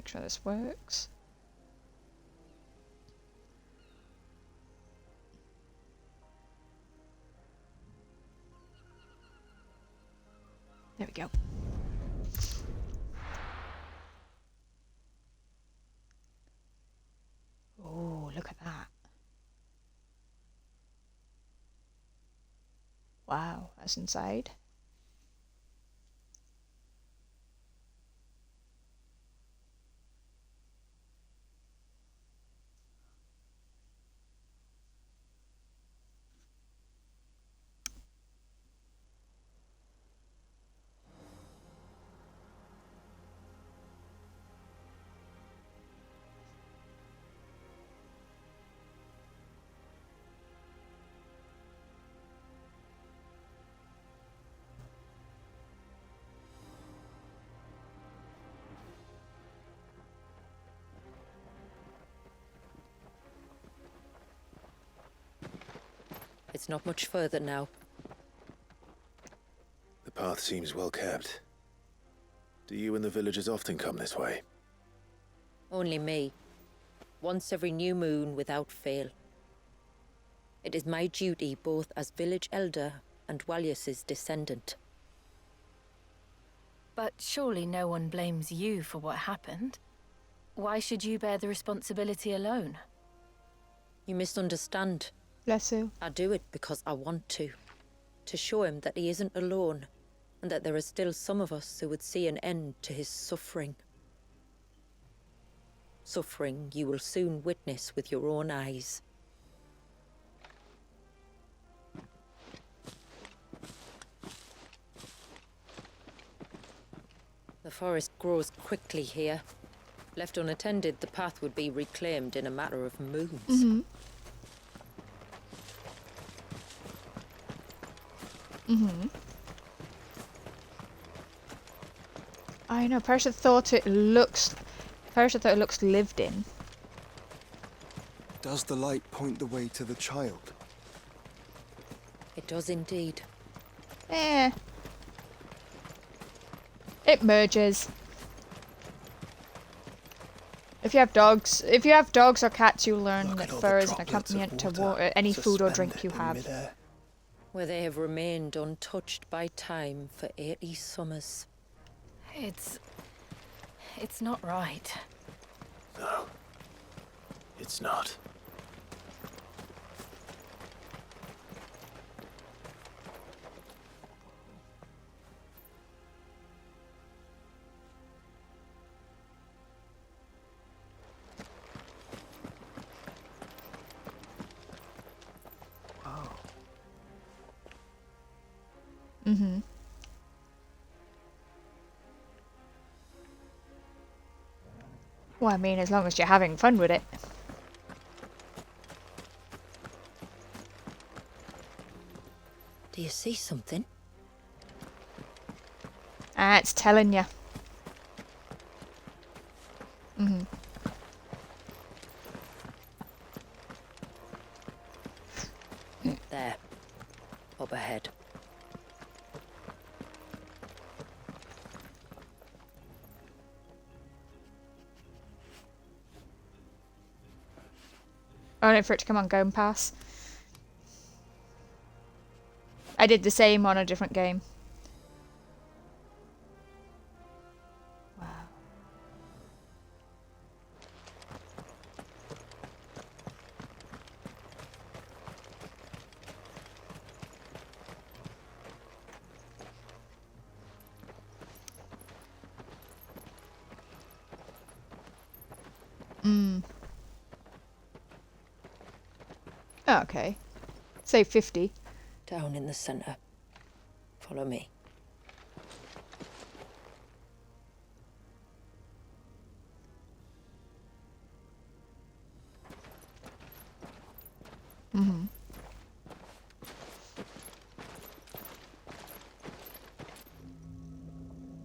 make sure this works. There we go. Oh, look at that. Wow, that's inside. It's not much further now. The path seems well kept. Do you and the villagers often come this way? Only me. Once every new moon without fail. It is my duty both as village elder and Walyas's descendant. But surely no one blames you for what happened. Why should you bear the responsibility alone? You misunderstand. Bless you. I do it because I want to. To show him that he isn't alone, and that there are still some of us who would see an end to his suffering. Suffering you will soon witness with your own eyes. The forest grows quickly here. Left unattended, the path would be reclaimed in a matter of moons. Mm-hmm. Mm-hmm. I know, Persia thought it looks lived in. Does the light point the way to the child? It does indeed. Eh. It merges. If you have dogs or cats, you learn that fur is an accompaniment to water, any food or drink you have. Where they have remained untouched by time for 80 summers. It's not right. No, it's not. Mm-hmm. Well, I mean, as long as you're having fun with it. Do you see something? Ah, it's telling you. Mm-hmm. There. Up ahead. Only for it to come on Game Pass. I did the same on a different game. Wow. Oh, okay. Say 50. Down in the center. Follow me. Mm-hmm.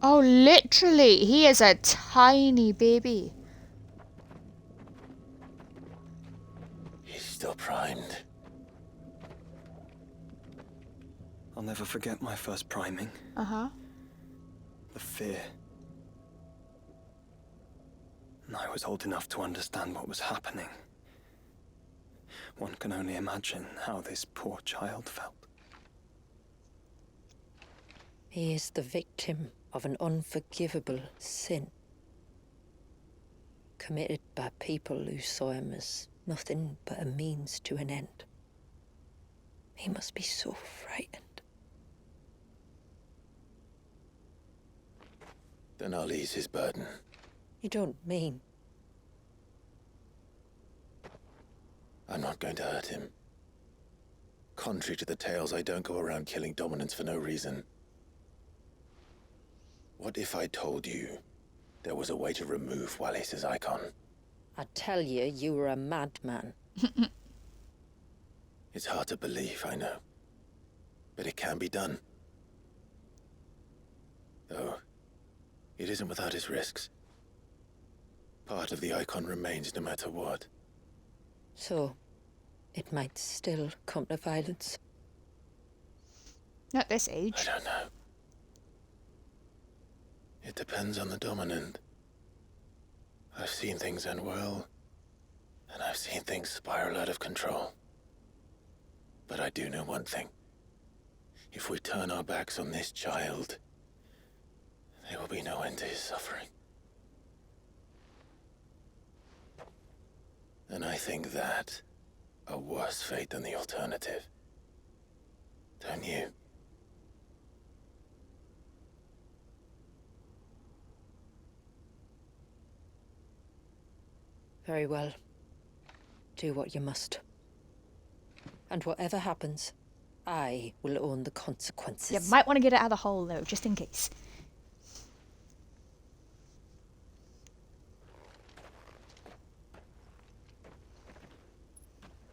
Oh, literally, he is a tiny baby. He's still primed. I'll never forget my first priming. Uh-huh. The fear. I was old enough to understand what was happening. One can only imagine how this poor child felt. He is the victim of an unforgivable sin, committed by people who saw him as nothing but a means to an end. He must be so frightened. Then I'll ease his burden. You don't mean? I'm not going to hurt him. Contrary to the tales, I don't go around killing dominants for no reason. What if I told you there was a way to remove Wallace's icon? I'd tell you you were a madman. It's hard to believe, I know. But it can be done. Though, it isn't without its risks. Part of the icon remains no matter what. So, it might still come to violence. Not this I age. don't know. It depends on the dominant. I've seen things end well, and I've seen things spiral out of control. But I do know one thing. If we turn our backs on this child, there will be no end to his suffering. And I think that a worse fate than the alternative. Don't you? Very well. Do what you must. And whatever happens, I will own the consequences. You might want to get it out of the hole, though, just in case.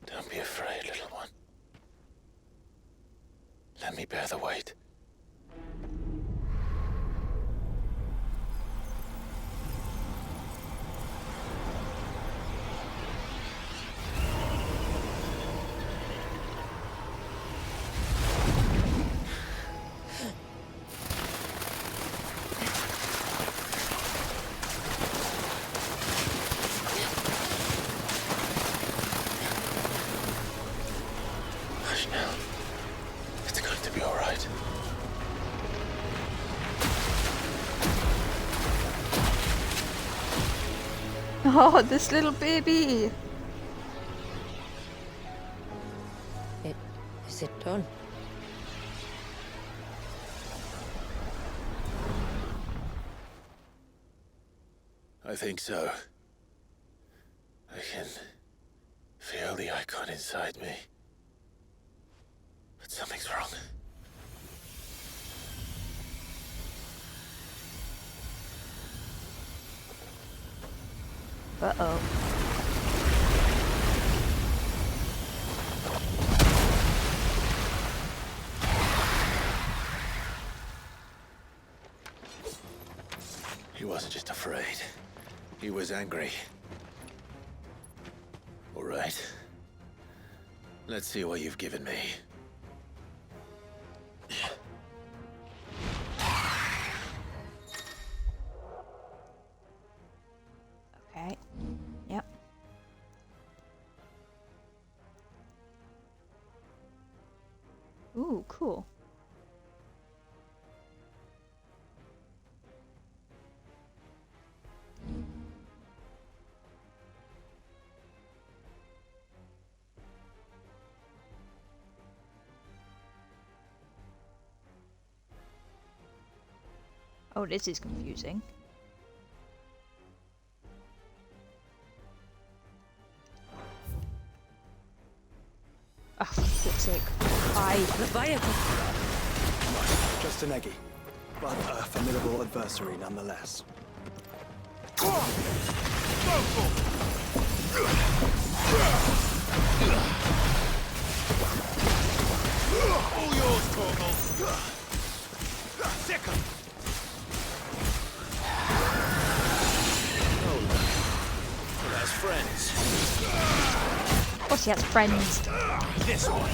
Don't be afraid, little one. Let me bear the weight. Hush now. It's going to be all right. Oh, this little baby. Is it done? I think so. I can feel the icon inside me. But something's wrong. Uh-oh. He wasn't just afraid. He was angry. All right. Let's see what you've given me. Okay. Yep. Ooh, cool. Oh, this is confusing. Oh, for fuck's sake. Bye. Leviathan! Just an eggy, but a formidable adversary nonetheless. All yours, Torgal. Second. Oh, well, as friends. Of course he has friends. This one.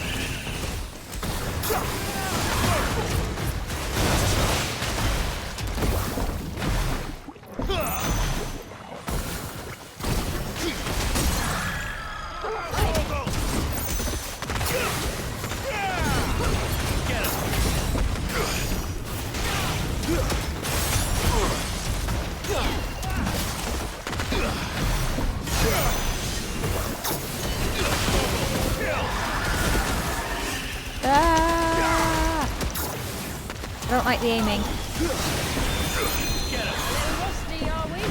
like the aiming. Rusty, are we?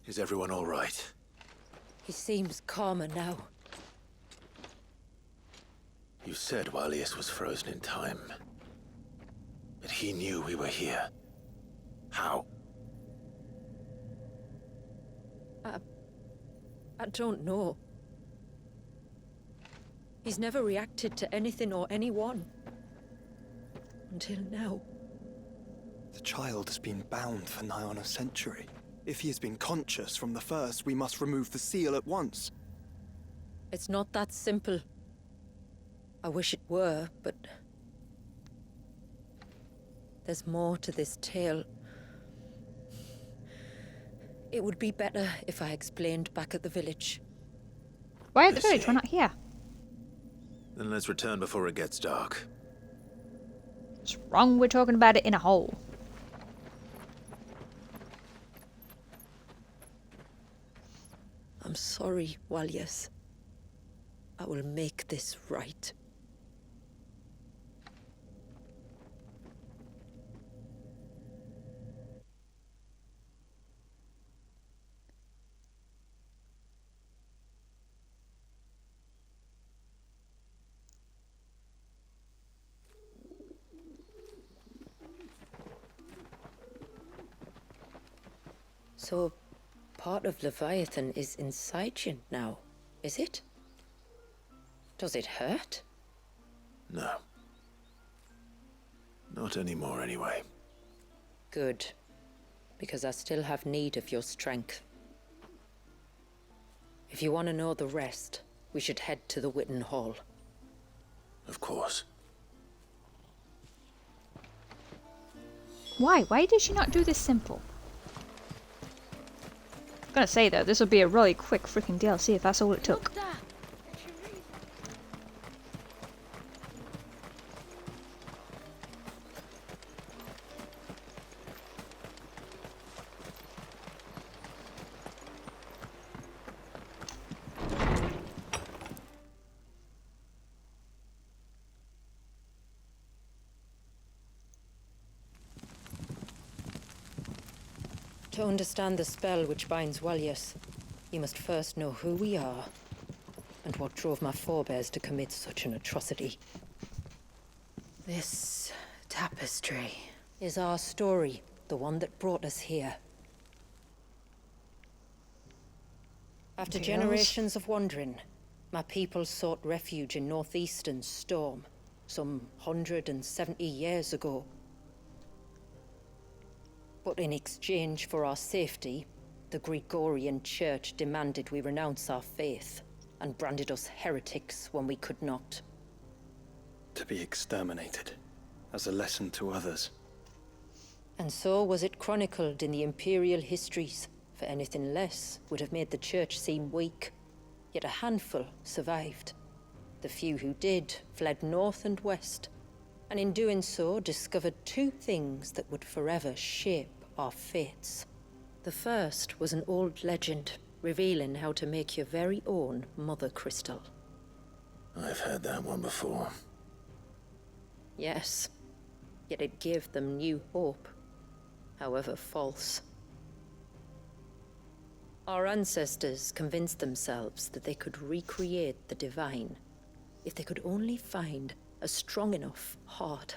Is everyone all right? He seems calmer now. You said Wallius was frozen in time. But he knew we were here. How? I don't know. He's never reacted to anything or anyone. Until now. The child has been bound for nigh on a century. If he has been conscious from the first, we must remove the seal at once. It's not that simple. I wish it were, but... there's more to this tale. It would be better if I explained back at the village. Why at the village? We're not here. Then let's return before it gets dark. What's wrong with talking about it in a hole? I'm sorry, Wallius. I will make this right. So, part of Leviathan is inside you now, is it? Does it hurt? No. Not anymore, anyway. Good. Because I still have need of your strength. If you want to know the rest, we should head to the Witten Hall. Of course. Why? Why did she not do this simple? I'm gonna say though, this would be a really quick freaking DLC if that's all it took. To understand the spell which binds Wallius, you must first know who we are, and what drove my forebears to commit such an atrocity. This tapestry is our story, the one that brought us here. After generations of wandering, my people sought refuge in northeastern Storm, some 170 years ago. But in exchange for our safety, the Gregorian Church demanded we renounce our faith, and branded us heretics when we could not. To be exterminated, as a lesson to others. And so was it chronicled in the imperial histories, for anything less would have made the Church seem weak. Yet a handful survived. The few who did fled north and west, and in doing so discovered two things that would forever shape our fates. The first was an old legend, revealing how to make your very own Mother Crystal. I've heard that one before. Yes, yet it gave them new hope, however false. Our ancestors convinced themselves that they could recreate the divine if they could only find a strong enough heart.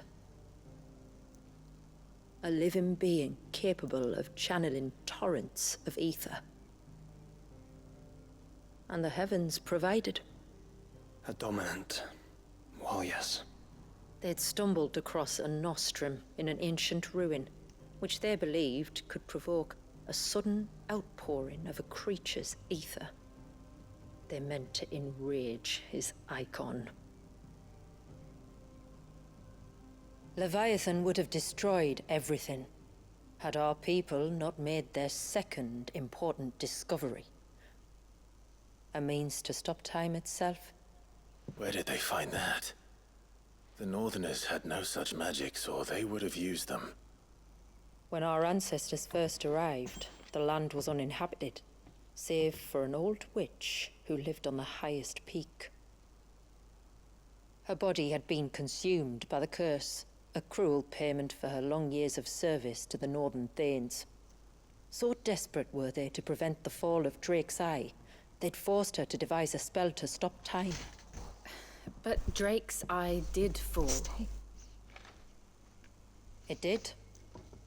A living being capable of channeling torrents of ether. And the heavens provided. A dominant. Well, yes. They'd stumbled across a nostrum in an ancient ruin, which they believed could provoke a sudden outpouring of a creature's ether. They meant to enrage his icon. Leviathan would have destroyed everything, had our people not made their second important discovery. A means to stop time itself. Where did they find that? The Northerners had no such magics, or they would have used them. When our ancestors first arrived, the land was uninhabited, save for an old witch who lived on the highest peak. Her body had been consumed by the curse, a cruel payment for her long years of service to the Northern Thanes. So desperate were they to prevent the fall of Drake's Eye, they'd forced her to devise a spell to stop time. But Drake's Eye did fall. It did.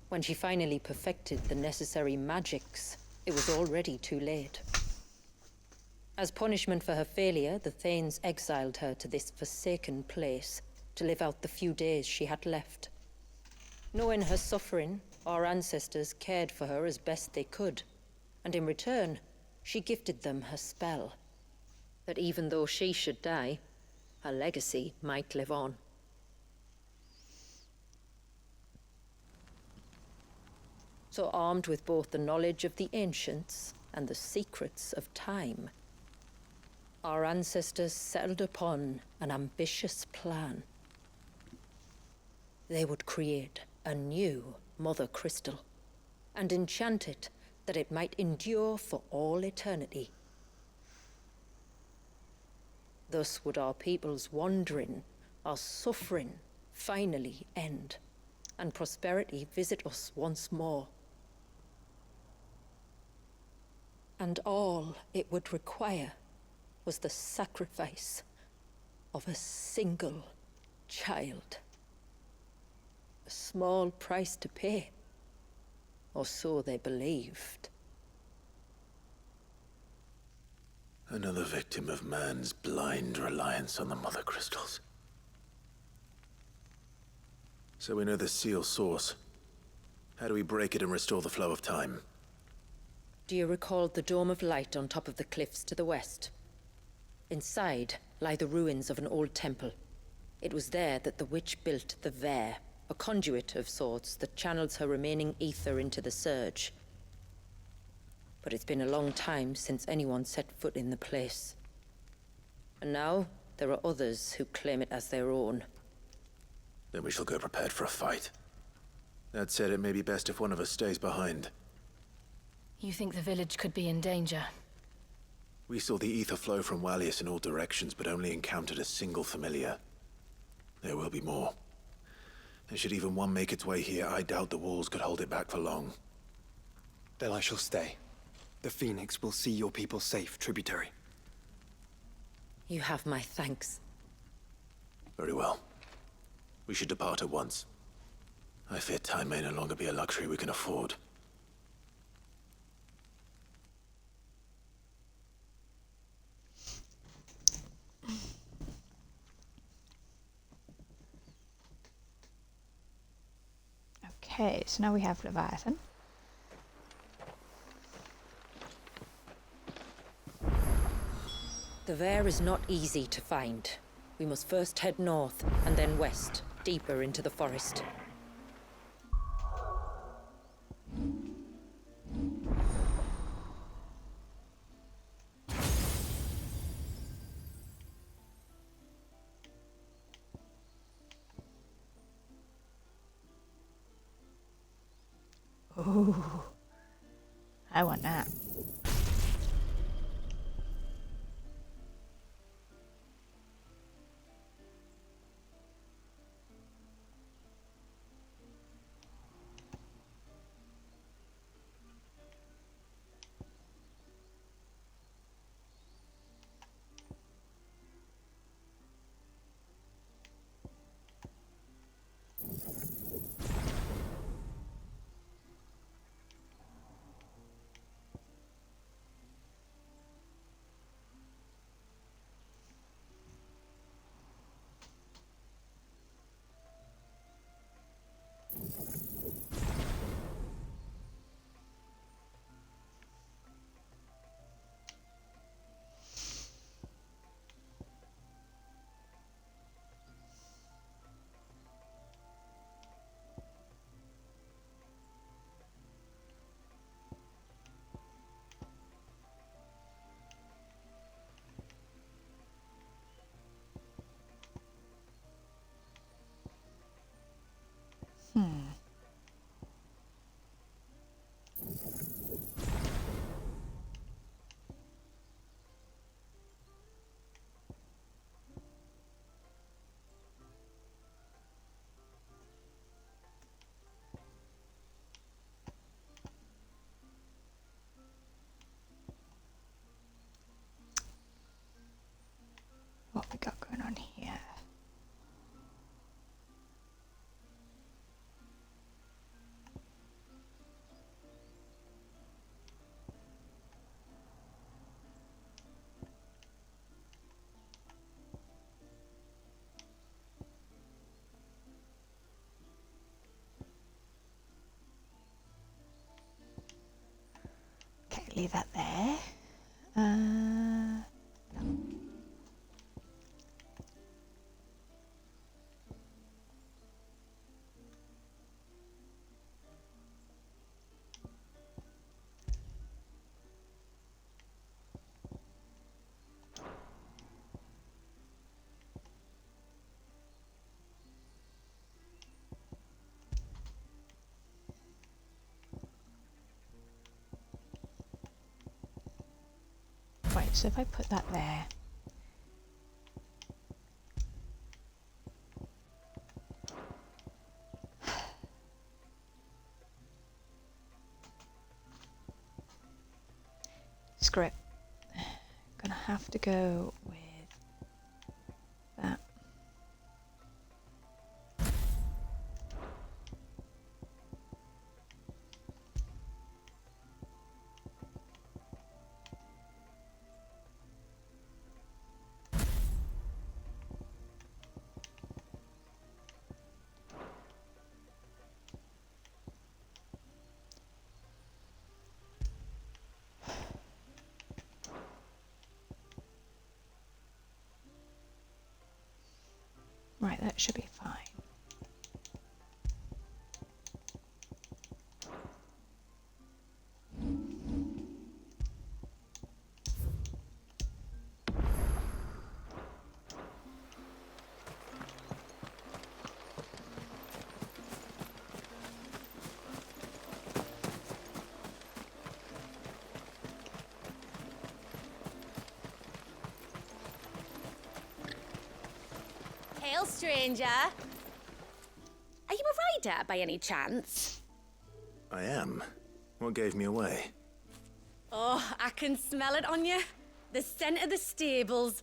When she finally perfected the necessary magics, it was already too late. As punishment for her failure, the Thanes exiled her to this forsaken place to live out the few days she had left. Knowing her suffering, our ancestors cared for her as best they could, and in return, she gifted them her spell. That even though she should die, her legacy might live on. So armed with both the knowledge of the ancients and the secrets of time, our ancestors settled upon an ambitious plan. They would create a new Mother Crystal and enchant it that it might endure for all eternity. Thus would our people's wandering, our suffering, finally end, and prosperity visit us once more. And all it would require was the sacrifice of a single child. A small price to pay, or so they believed. Another victim of man's blind reliance on the Mother Crystals. So we know the seal's source. How do we break it and restore the flow of time? Do you recall the dome of light on top of the cliffs to the west? Inside lie the ruins of an old temple. It was there that the witch built the Vare, a conduit of sorts that channels her remaining ether into the surge. But it's been a long time since anyone set foot in the place. And now, there are others who claim it as their own. Then we shall go prepared for a fight. That said, it may be best if one of us stays behind. You think the village could be in danger? We saw the ether flow from Wallius in all directions, but only encountered a single familiar. There will be more. And should even one make its way here, I doubt the walls could hold it back for long. Then I shall stay. The Phoenix will see your people safe, tributary. You have my thanks. Very well. We should depart at once. I fear time may no longer be a luxury we can afford. Okay, so now we have Leviathan. The Vare is not easy to find. We must first head north, and then west, deeper into the forest. Ooh, I want that. leave that there. Right, so if I put that there. Screw it. Gonna have to go with that. Right, that should be fine. Hail, stranger. Are you a rider by any chance? I am. What gave me away? Oh, I can smell it on you. The scent of the stables.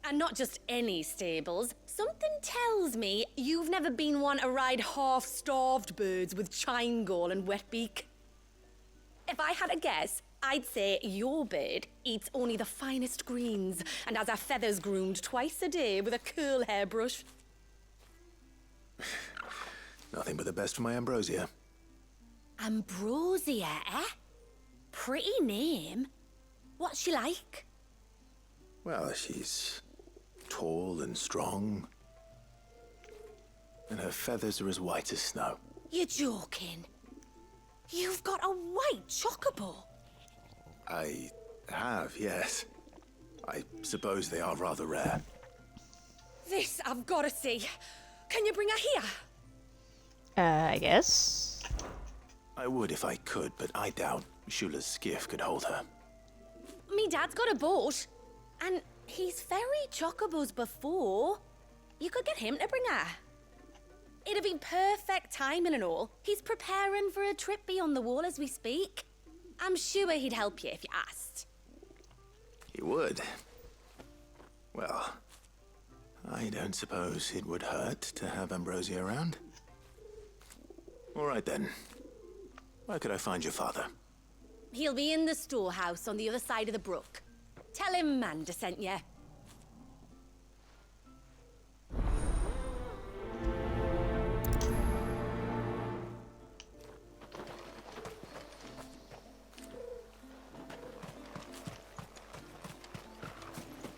And not just any stables. Something tells me you've never been one to ride half-starved birds with chine gall and wet beak. If I had a guess, I'd say your bird eats only the finest greens and has her feathers groomed twice a day with a curl hairbrush. Nothing but the best for my ambrosia. Ambrosia, eh? Pretty name. What's she like? Well, she's tall and strong. And her feathers are as white as snow. You're joking. You've got a white chocobo. I have, yes. I suppose they are rather rare. This I've got to see. Can you bring her here? I guess. I would if I could, but I doubt Shula's skiff could hold her. Me dad's got a boat. And he's ferried chocobos before. You could get him to bring her. It'd be perfect timing and all. He's preparing for a trip beyond the wall as we speak. I'm sure he'd help you if you asked. He would. Well, I don't suppose it would hurt to have Ambrosia around. All right then. Where could I find your father? He'll be in the storehouse on the other side of the brook. Tell him Manda sent you.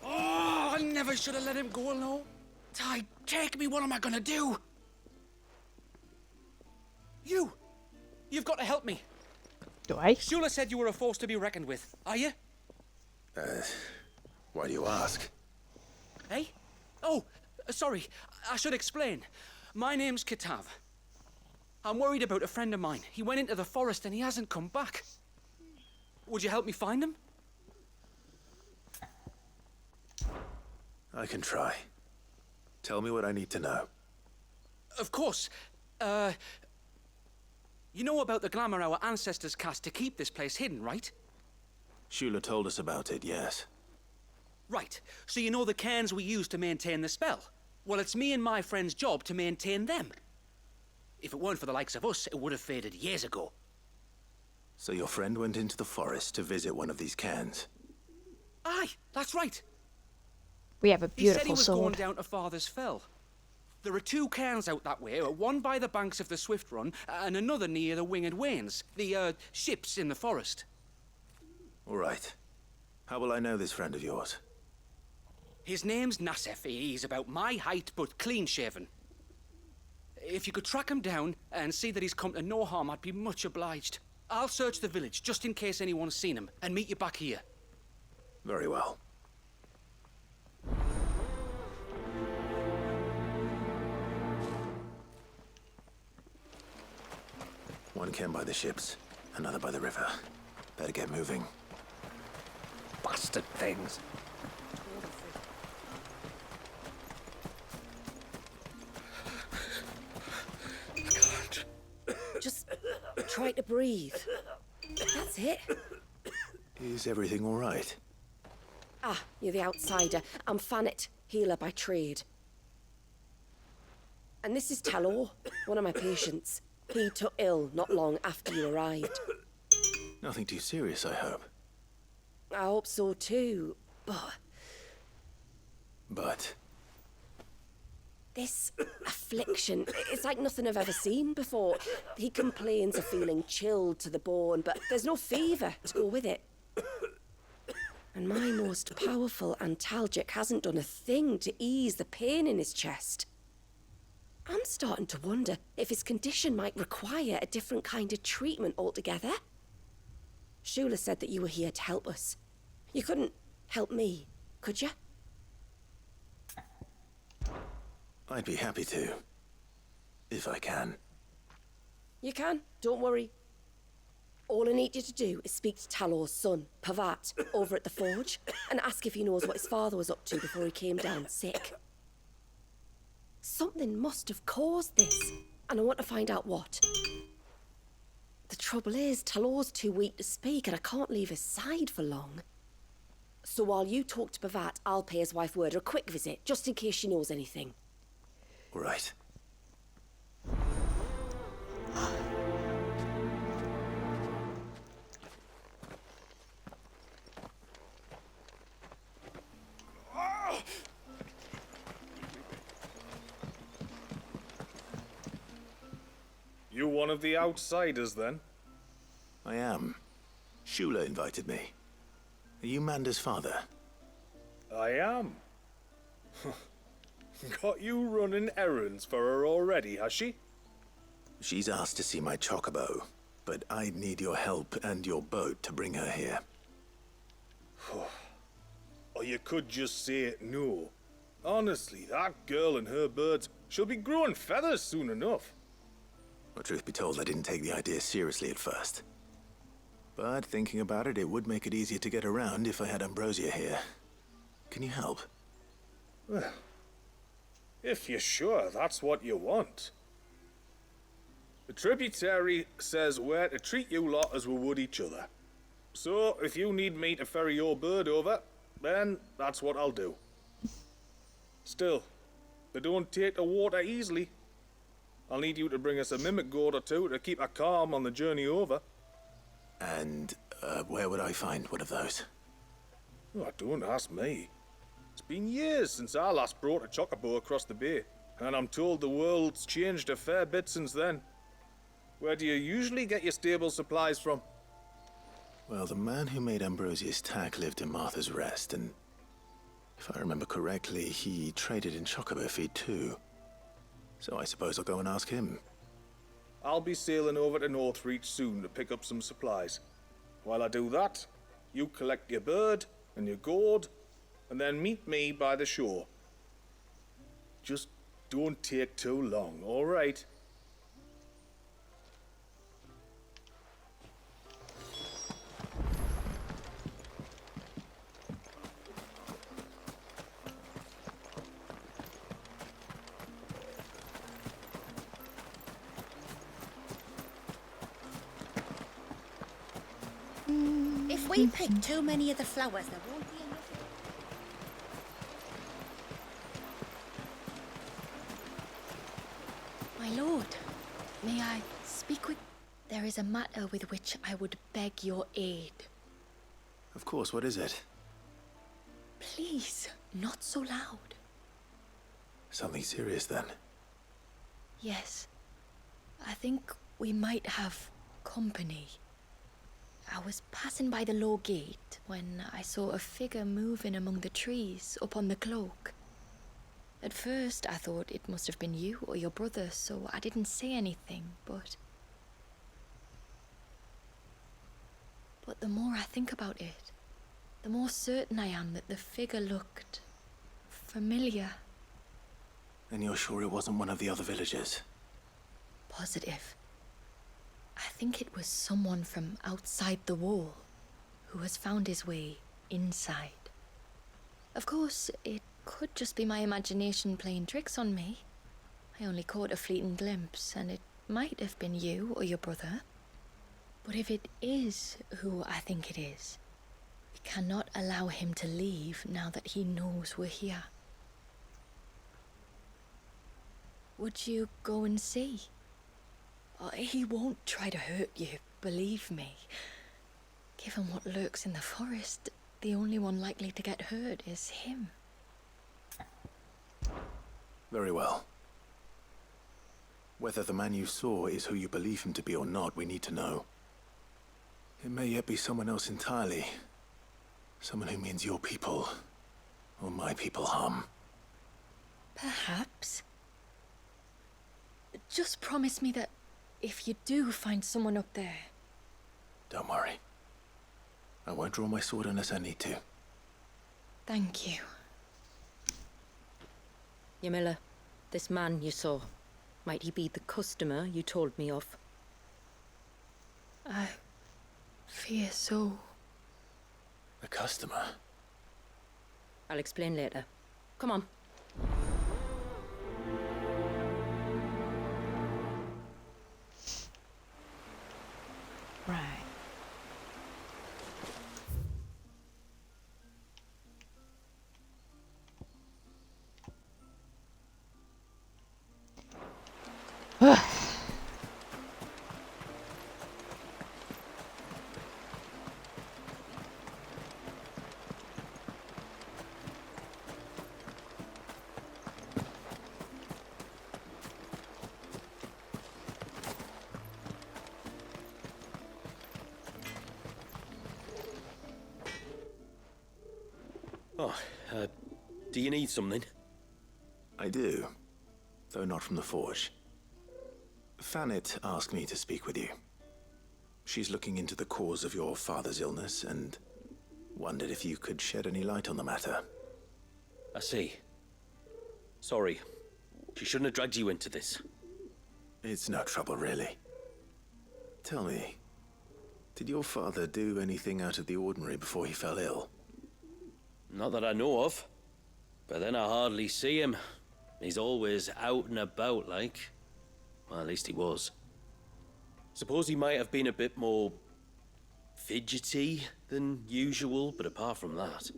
Oh, I never should have let him go alone. Ty, take me. What am I gonna do? You've got to help me. Do I? Shula said you were a force to be reckoned with. Are you? Why do you ask? Hey? Oh, sorry. I should explain. My name's Kitav. I'm worried about a friend of mine. He went into the forest and he hasn't come back. Would you help me find him? I can try. Tell me what I need to know. Of course. You know about the glamour our ancestors cast to keep this place hidden, right? Shula told us about it, yes. Right. So you know the cairns we use to maintain the spell? Well, it's me and my friend's job to maintain them. If it weren't for the likes of us, it would have faded years ago. So your friend went into the forest to visit one of these cairns? Aye, that's right. We have a He said he beautiful was going sword. down to Father's Fell. There are two cairns out that way, one by the banks of the Swift Run, and another near the Winged Wains, the ships in the forest. All right. How will I know this friend of yours? His name's Nassef. He's about my height, but clean-shaven. If you could track him down and see that he's come to no harm, I'd be much obliged. I'll search the village, just in case anyone's seen him, and meet you back here. Very well. One came by the ships, another by the river. Better get moving. Bastard things! Just try to breathe. That's it. Is everything all right? Ah, you're the outsider. I'm Fannet, healer by trade. And this is Talor, one of my patients. He took ill not long after you arrived. Nothing too serious, I hope. I hope so too, but But this affliction, it's like nothing I've ever seen before. He complains of feeling chilled to the bone, but there's no fever to go with it. And my most powerful antalgic hasn't done a thing to ease the pain in his chest. I'm starting to wonder if his condition might require a different kind of treatment altogether. Shula said that you were here to help us. You couldn't help me, could you? I'd be happy to. If I can. You can, don't worry. All I need you to do is speak to Talor's son, Pavat, over at the forge, and ask if he knows what his father was up to before he came down sick. Something must have caused this, and I want to find out what. The trouble is, Talor's too weak to speak, and I can't leave his side for long. So while you talk to Pavat, I'll pay his wife word a quick visit, just in case she knows anything. All right. You one of the outsiders, then? I am. Shula invited me. Are you Manda's father? I am. Got you running errands for her already, has she? She's asked to see my chocobo, but I'd need your help and your boat to bring her here. Or you could just say no. Honestly, that girl and her birds, she'll be growing feathers soon enough. Well, truth be told, I didn't take the idea seriously at first. But thinking about it, it would make it easier to get around if I had Ambrosia here. Can you help? Well, if you're sure that's what you want. The tributary says we're to treat you lot as we would each other. So, if you need me to ferry your bird over, then that's what I'll do. Still, they don't take the water easily. I'll need you to bring us a mimic gourd or two to keep her calm on the journey over. And, where would I find one of those? Oh, don't ask me. It's been years since I last brought a chocobo across the bay, and I'm told the world's changed a fair bit since then. Where do you usually get your stable supplies from? Well, the man who made Ambrosia's tack lived in Martha's Rest, and if I remember correctly, he traded in chocobo feed too. So I suppose I'll go and ask him. I'll be sailing over to Northreach soon to pick up some supplies. While I do that, you collect your bird and your gourd, and then meet me by the shore. Just don't take too long, all right? If we pick too many of the flowers, there won't be enough. My lord, may I speak with... There is a matter with which I would beg your aid. Of course, what is it? Please, not so loud. Something serious then? Yes. I think we might have company. I was passing by the low gate when I saw a figure moving among the trees up on the cloak. At first, I thought it must have been you or your brother, so I didn't say anything, but the more I think about it, the more certain I am that the figure looked familiar. And you're sure it wasn't one of the other villagers? Positive. I think it was someone from outside the wall who has found his way inside. Of course, it could just be my imagination playing tricks on me. I only caught a fleeting glimpse, and it might have been you or your brother. But if it is who I think it is, we cannot allow him to leave now that he knows we're here. Would you go and see? He won't try to hurt you, believe me. Given what lurks in the forest, the only one likely to get hurt is him. Very well. Whether the man you saw is who you believe him to be or not, we need to know. It may yet be someone else entirely. Someone who means your people, or my people, harm. Perhaps. Just promise me that if you do find someone up there... Don't worry. I won't draw my sword unless I need to. Thank you. Yamila, this man you saw, might he be the customer you told me of? I fear so. A customer? I'll explain later. Come on. Right. Oh, do you need something? I do, though not from the forge. Fanit asked me to speak with you. She's looking into the cause of your father's illness and wondered if you could shed any light on the matter. I see. Sorry. She shouldn't have dragged you into this. It's no trouble, really. Tell me, did your father do anything out of the ordinary before he fell ill? Not that I know of. But then I hardly see him. He's always out and about, like. Well, at least he was. Suppose he might have been a bit more fidgety than usual, but apart from that...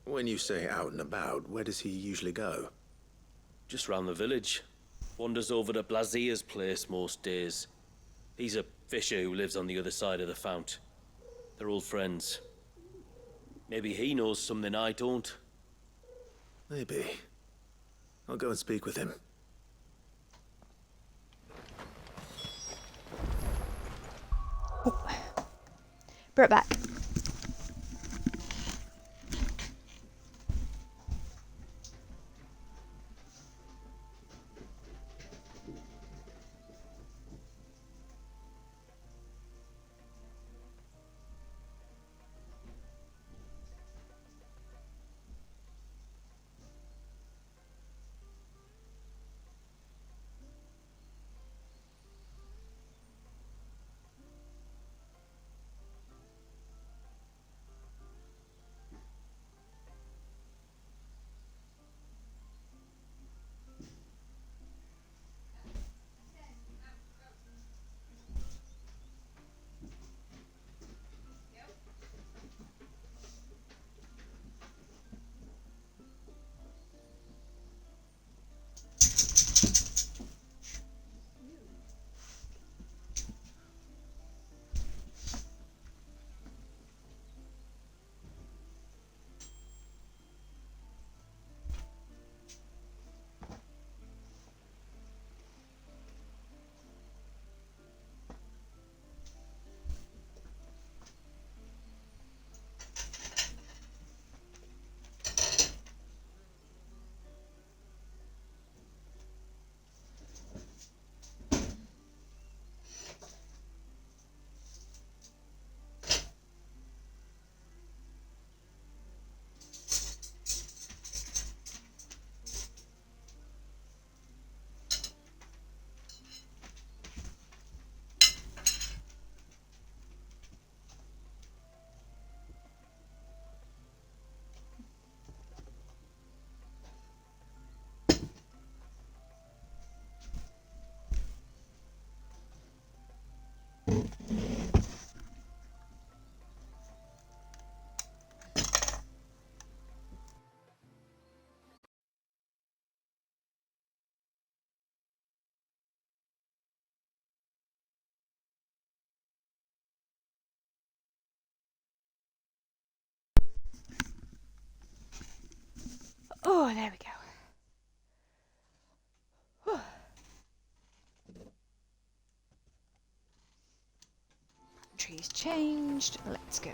When you say out and about, where does he usually go? Just round the village. Wanders over to Blazier's place most days. He's a fisher who lives on the other side of the fount. They're old friends. Maybe he knows something I don't. Maybe. I'll go and speak with him. Bring it back. Oh, there we go. Whew. Trees changed. Let's go.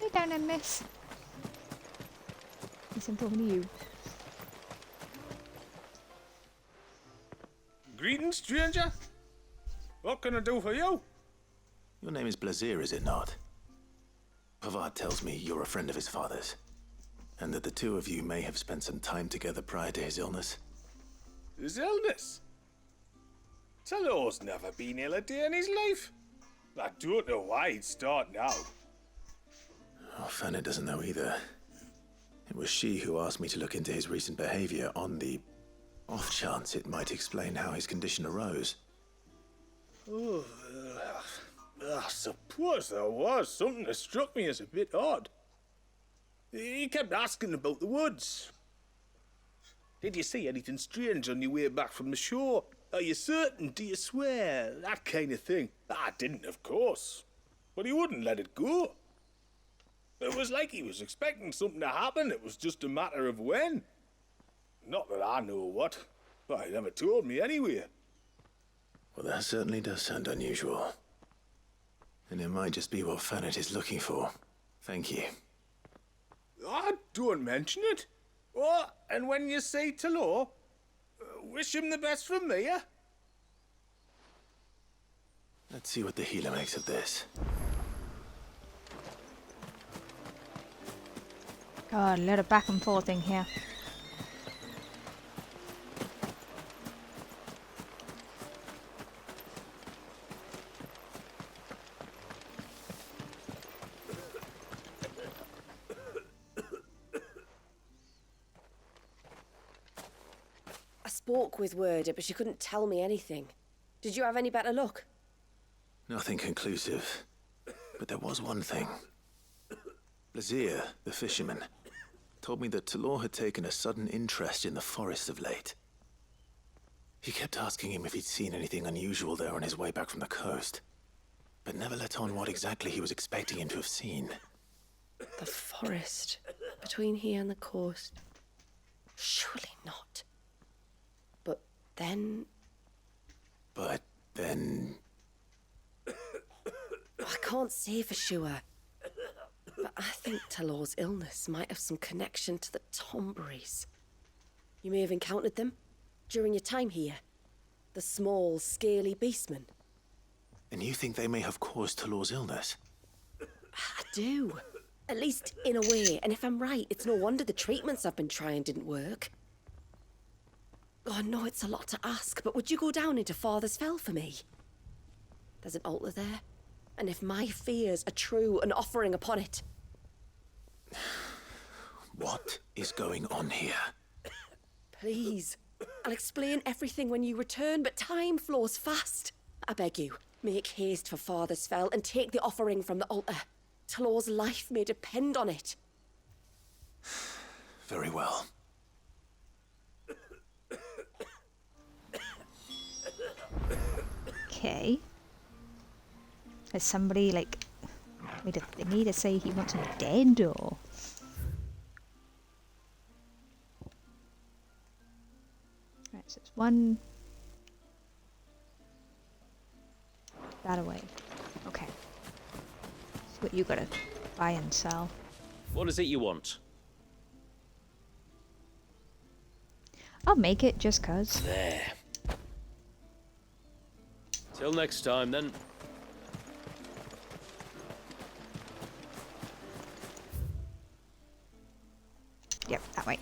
Lay down and miss. Yes, I'm talking to you. Greetings, stranger. What can I do for you? Your name is Blazir, is it not? Pavad tells me you're a friend of his father's, and that the two of you may have spent some time together prior to his illness. His illness? Talor's never been ill a day in his life. I don't know why he'd start now. Oh, Fanny doesn't know either. It was she who asked me to look into his recent behavior on the off chance it might explain how his condition arose. Oh, I suppose there was something that struck me as a bit odd. He kept asking about the woods. Did you see anything strange on your way back from the shore? Are you certain? Do you swear? That kind of thing. I didn't, of course. But he wouldn't let it go. It was like he was expecting something to happen. It was just a matter of when. Not that I know what, but he never told me anyway. Well, that certainly does sound unusual. And it might just be what Fanet is looking for. Thank you. Don't mention it. Oh, and when you say Talor, wish him the best from me, eh? Let's see what the healer makes of this. God, a lot of back and forth in here. I spoke with Werder, but she couldn't tell me anything. Did you have any better luck? Nothing conclusive. But there was one thing. Blazir, the fisherman, told me that Talor had taken a sudden interest in the forest of late. He kept asking him if he'd seen anything unusual there on his way back from the coast, but never let on what exactly he was expecting him to have seen. The forest between here and the coast. Surely not. But then... I can't say for sure. But I think Talor's illness might have some connection to the Tomberries. You may have encountered them during your time here. The small, scaly beastmen. And you think they may have caused Talor's illness? I do. At least in a way. And if I'm right, it's no wonder the treatments I've been trying didn't work. Oh, I know it's a lot to ask, but would you go down into Father's Fell for me? There's an altar there. And if my fears are true, an offering upon it. What is going on here? Please. I'll explain everything when you return, but time flows fast. I beg you, make haste for Father's Fell and take the offering from the altar. Talor's life may depend on it. Very well. Okay. Has somebody, like, made a thingy to say he wants him dead, or...? Right, so it's one... that away. Okay. See what you gotta buy and sell. What is it you want? I'll make it just 'cause. There. Till next time, then. Yep, that way.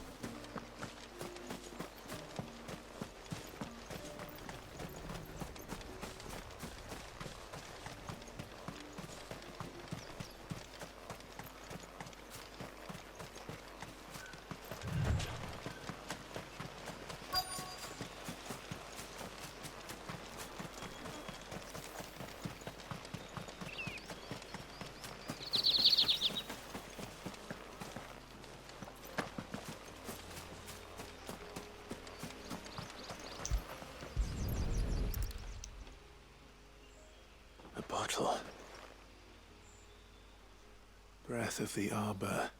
Breath of the arbor.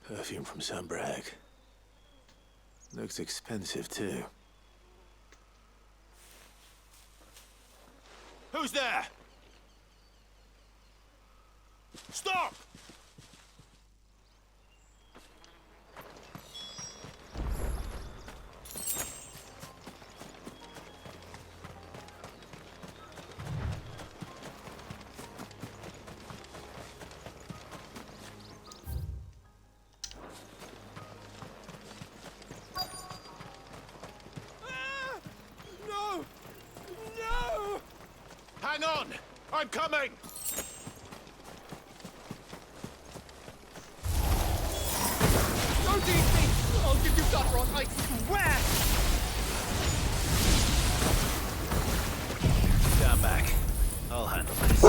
Perfume from Sunbrag. Looks expensive, too. Who's there? Stop! No! No! Hang on! I'm coming! Don't eat me! I'll give you that rot, I swear! Stand back. I'll handle this.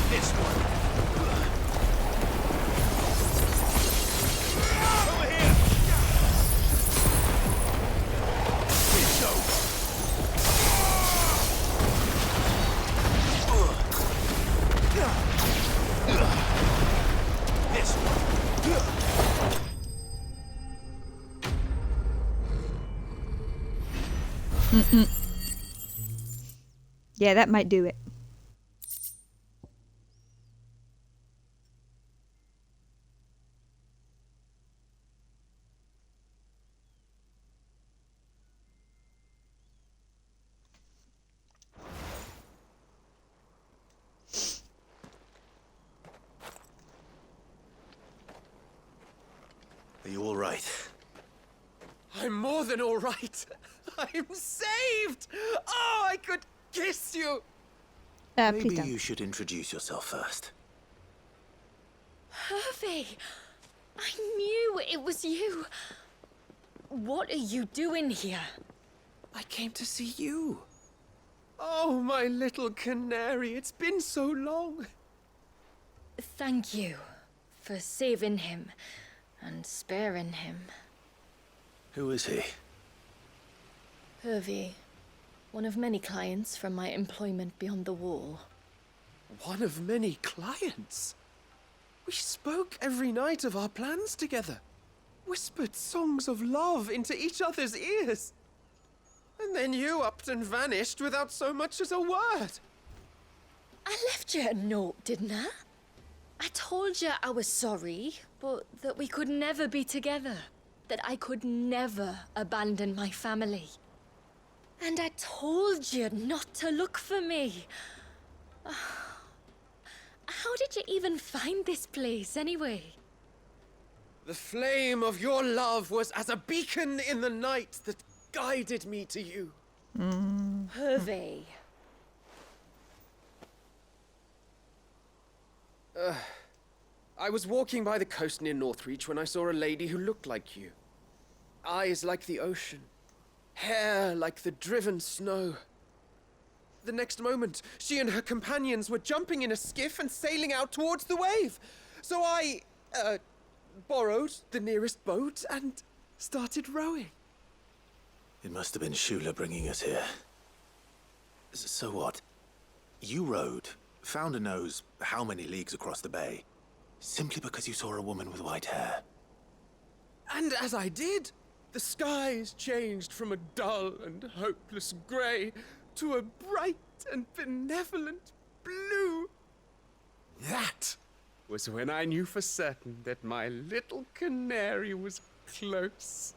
This one. Over here. It's over. This one. Yeah, that might do it. Are you all right? I'm more than all right. I'm saved! Oh, I could kiss you! Please Maybe don't. you should introduce yourself first. Hervey! I knew it was you. What are you doing here? I came to see you. Oh, my little canary, it's been so long. Thank you for saving him and sparing him. Who is he? Hervey, one of many clients from my employment beyond the wall. One of many clients? We spoke every night of our plans together. Whispered songs of love into each other's ears. And then you upped and vanished without so much as a word. I left you a note, didn't I? I told you I was sorry, but that we could never be together. That I could never abandon my family. And I told you not to look for me. How did you even find this place, anyway? The flame of your love was as a beacon in the night that guided me to you. Hervey. I was walking by the coast near Northreach when I saw a lady who looked like you. Eyes like the ocean. Hair like the driven snow. The next moment, she and her companions were jumping in a skiff and sailing out towards the wave. So I, borrowed the nearest boat and started rowing. It must have been Shula bringing us here. So what? You rowed, found a nose how many leagues across the bay, simply because you saw a woman with white hair. And as I did, the skies changed from a dull and hopeless grey to a bright and benevolent blue. That was when I knew for certain that my little canary was close.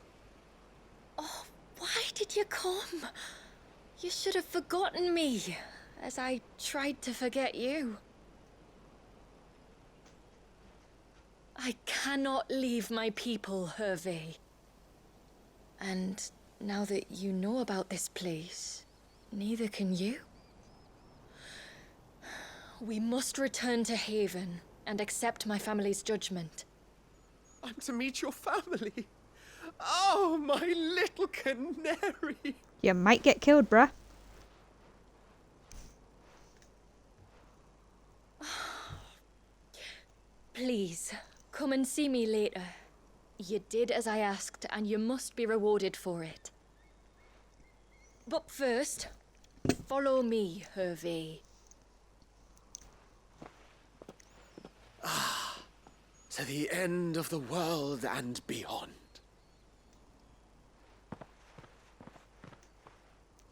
Oh, why did you come? You should have forgotten me, as I tried to forget you. I cannot leave my people, Hervey. And now that you know about this place, neither can you. We must return to Haven and accept my family's judgment. I'm to meet your family. Oh, my little canary. You might get killed, bruh. Please, Come and see me later. You did as I asked, and you must be rewarded for it. But first, follow me, Hervé. To the end of the world and beyond.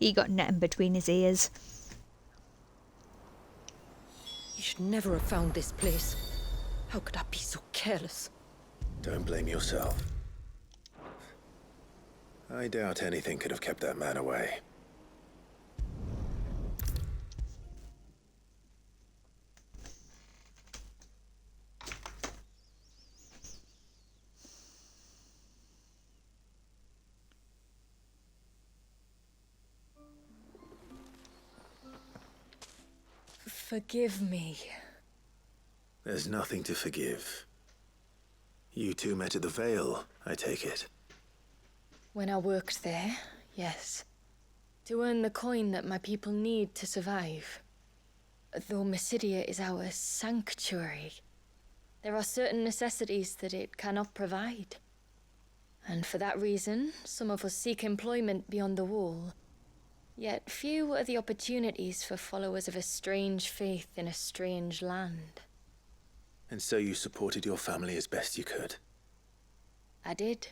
He got netting between his ears. You should never have found this place. How could I be so careless? Don't blame yourself. I doubt anything could have kept that man away. Forgive me. There's nothing to forgive. You two met at the Vale, I take it. When I worked there, yes. To earn the coin that my people need to survive. Though Mysidia is our sanctuary, there are certain necessities that it cannot provide. And for that reason, some of us seek employment beyond the wall. Yet few are the opportunities for followers of a strange faith in a strange land. And so you supported your family as best you could? I did.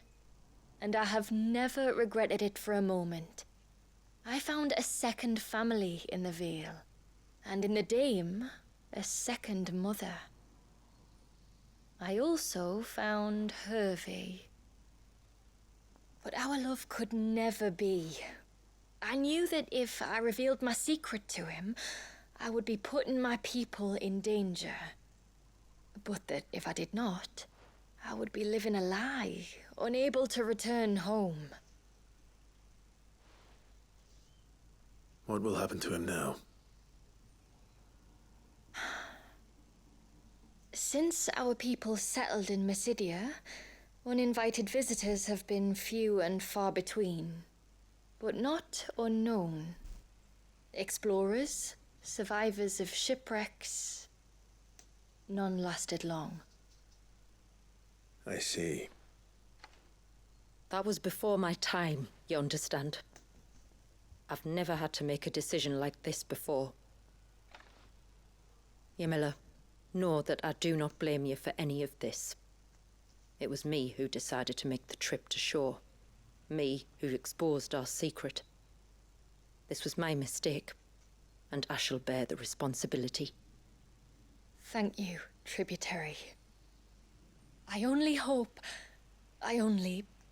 And I have never regretted it for a moment. I found a second family in the Vale. And in the Dame, a second mother. I also found Hervé. But our love could never be. I knew that if I revealed my secret to him, I would be putting my people in danger. But that if I did not, I would be living a lie, unable to return home. What will happen to him now? Since our people settled in Mysidia, uninvited visitors have been few and far between. But not unknown. Explorers, survivors of shipwrecks. None lasted long. I see. That was before my time, you understand? I've never had to make a decision like this before. Yamila, know that I do not blame you for any of this. It was me who decided to make the trip to shore. Me who exposed our secret. This was my mistake, and I shall bear the responsibility. Thank you, tributary. I only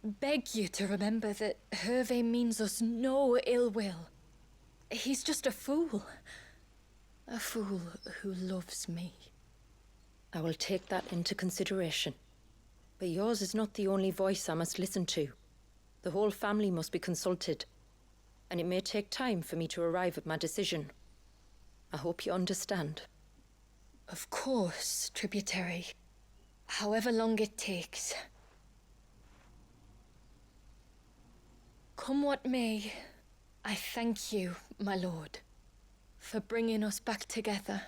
beg you to remember that Hervé means us no ill will. He's just a fool. A fool who loves me. I will take that into consideration. But yours is not the only voice I must listen to. The whole family must be consulted, and it may take time for me to arrive at my decision. I hope you understand. Of course, tributary. However long it takes. Come what may, I thank you, my lord, for bringing us back together.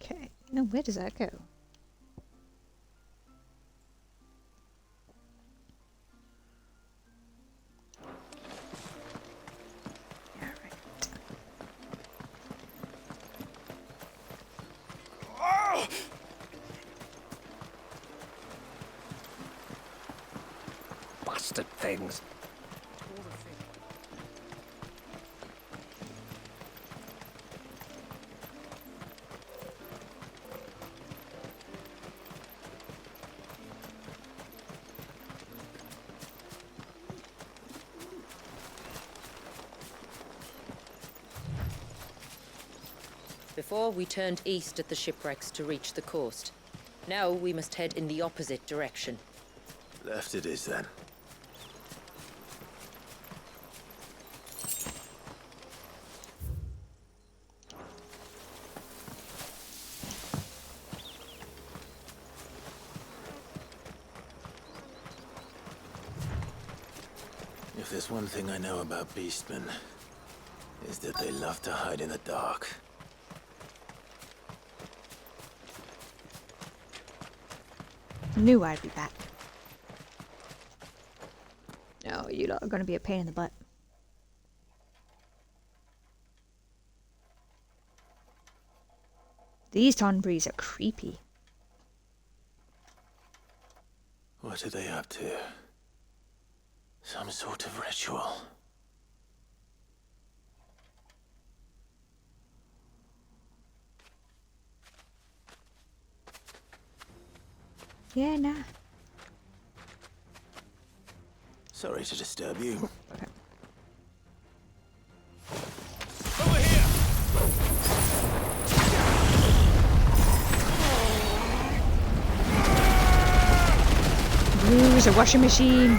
Okay. Now where does that go? Bastard things. Before, we turned east at the shipwrecks to reach the coast. Now we must head in the opposite direction. Left it is then. If there's one thing I know about beastmen, is that they love to hide in the dark. Knew I'd be back. No, you lot are gonna be a pain in the butt. These Tonbrees are creepy. What are they up to? Some sort of ritual. Yeah, nah. Sorry to disturb you. Okay. Over here! Use a washing machine.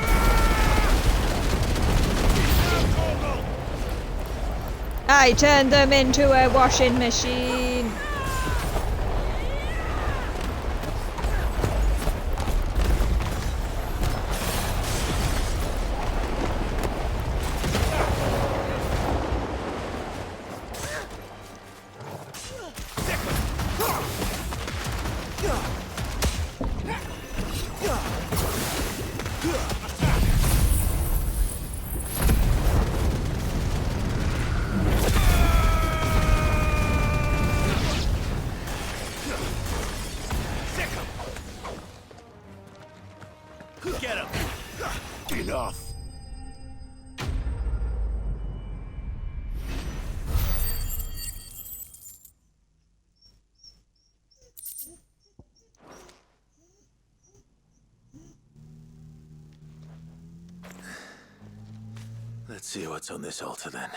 I turned them into a washing machine. Get him! Enough! Let's see what's on this altar then.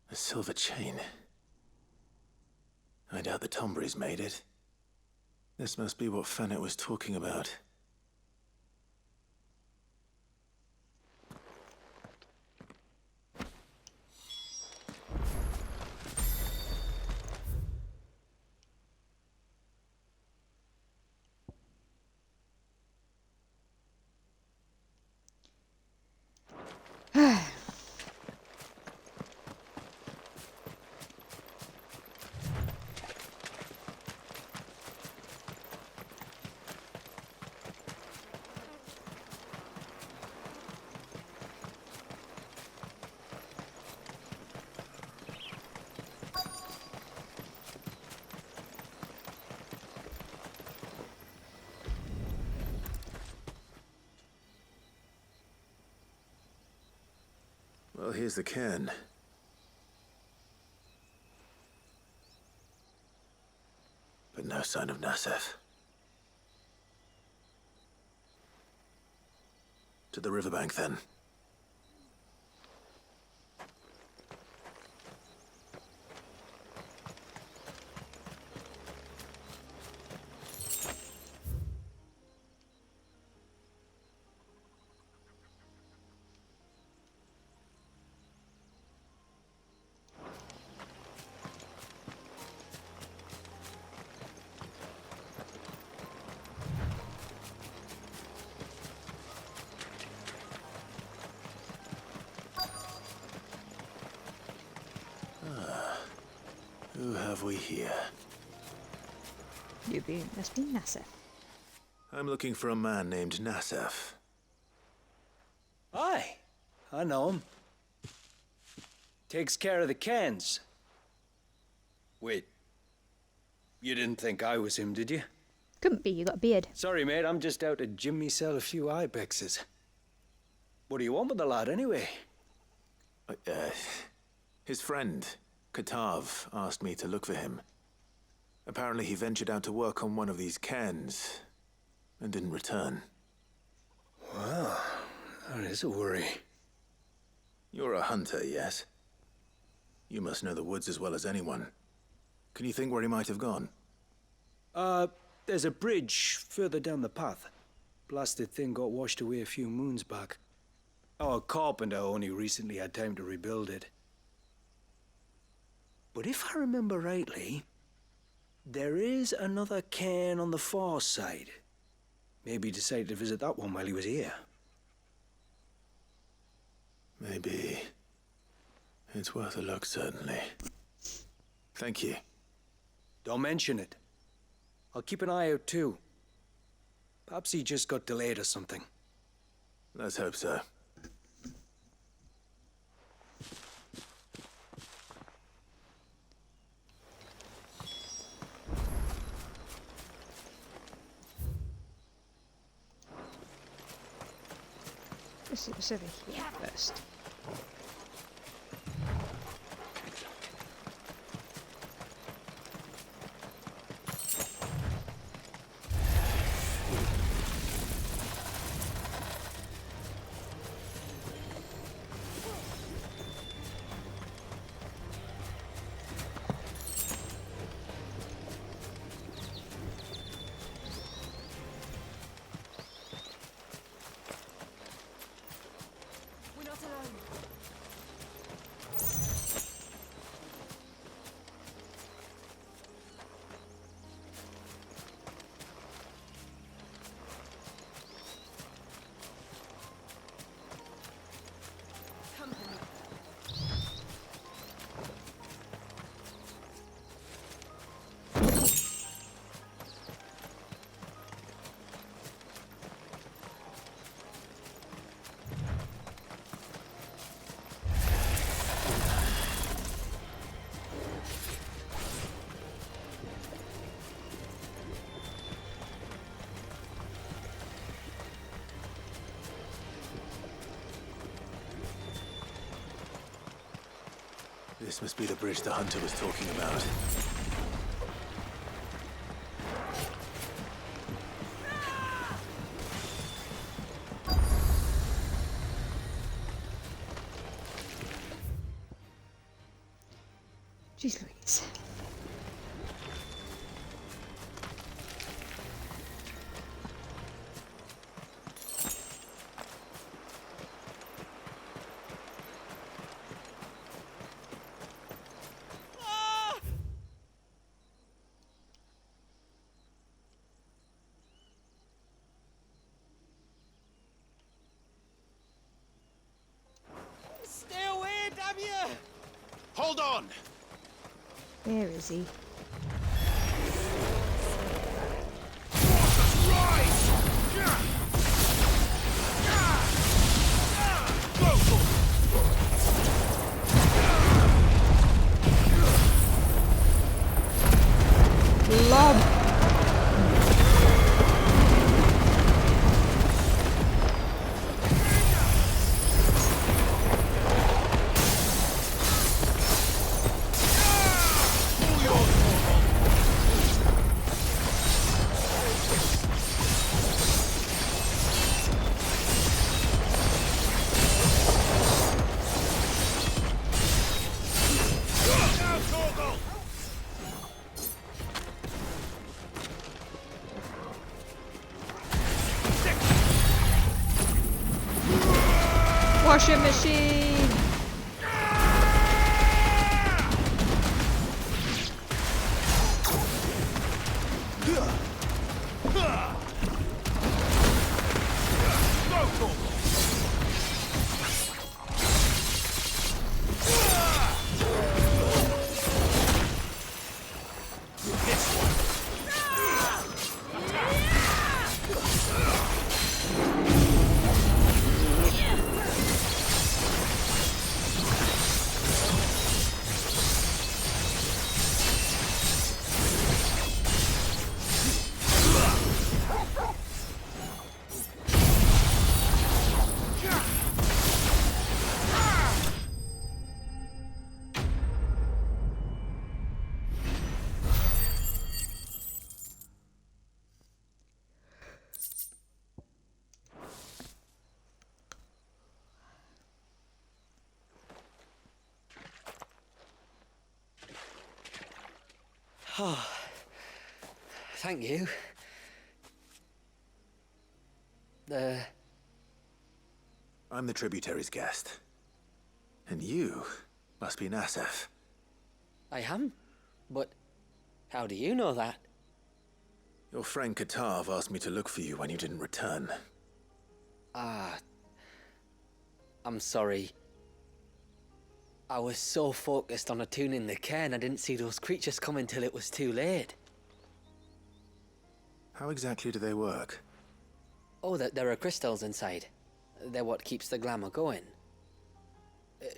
A silver chain. I doubt the Tombreys made it. This must be what Fennec was talking about. Well, here's the cairn. But no sign of Nasef. To the riverbank, then. Who have we here? Must be Nasef. I'm looking for a man named Nasef. Aye, I know him. Takes care of the cans. Wait, you didn't think I was him, did you? Couldn't be, you got a beard. Sorry, mate, I'm just out to Jim myself a few ibexes. What do you want with the lad, anyway? His friend, Katav, asked me to look for him. Apparently he ventured out to work on one of these cairns and didn't return. Well, that is a worry. You're a hunter, yes? You must know the woods as well as anyone. Can you think where he might have gone? There's a bridge further down the path. Blasted thing got washed away a few moons back. Our carpenter only recently had time to rebuild it. But if I remember rightly, there is another cairn on the far side. Maybe he decided to visit that one while he was here. Maybe. It's worth a look, certainly. Thank you. Don't mention it. I'll keep an eye out too. Perhaps he just got delayed or something. Let's hope so. Let's see what's over here first. This must be the bridge the hunter was talking about. Jeez Louise. Stay away, damn you! Hold on! Where is he? Lob. Washing machine. Oh, thank you. I'm the tributary's guest. And you must be Nassef. I am? But how do you know that? Your friend Katav asked me to look for you when you didn't return. Ah, I'm sorry. I was so focused on attuning the cairn, I didn't see those creatures come until it was too late. How exactly do they work? Oh, there are crystals inside. They're what keeps the glamour going.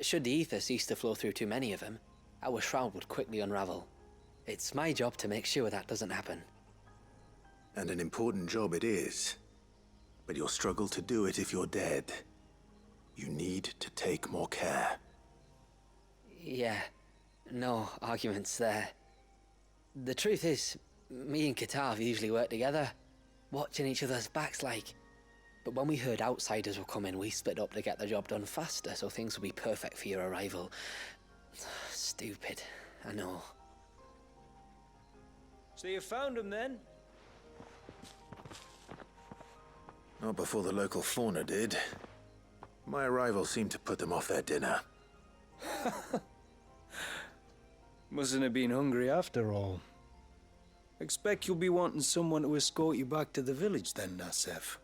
Should the ether cease to flow through too many of them, our shroud would quickly unravel. It's my job to make sure that doesn't happen. And an important job it is. But you'll struggle to do it if you're dead. You need to take more care. Yeah, no arguments there. The truth is, me and Katav usually work together, watching each other's backs like. But when we heard outsiders were coming, we split up to get the job done faster, so things would be perfect for your arrival. Stupid, I know. So you found him then? Not before the local fauna did. My arrival seemed to put them off their dinner. Mustn't have been hungry after all. Expect you'll be wanting someone to escort you back to the village then, Nassef.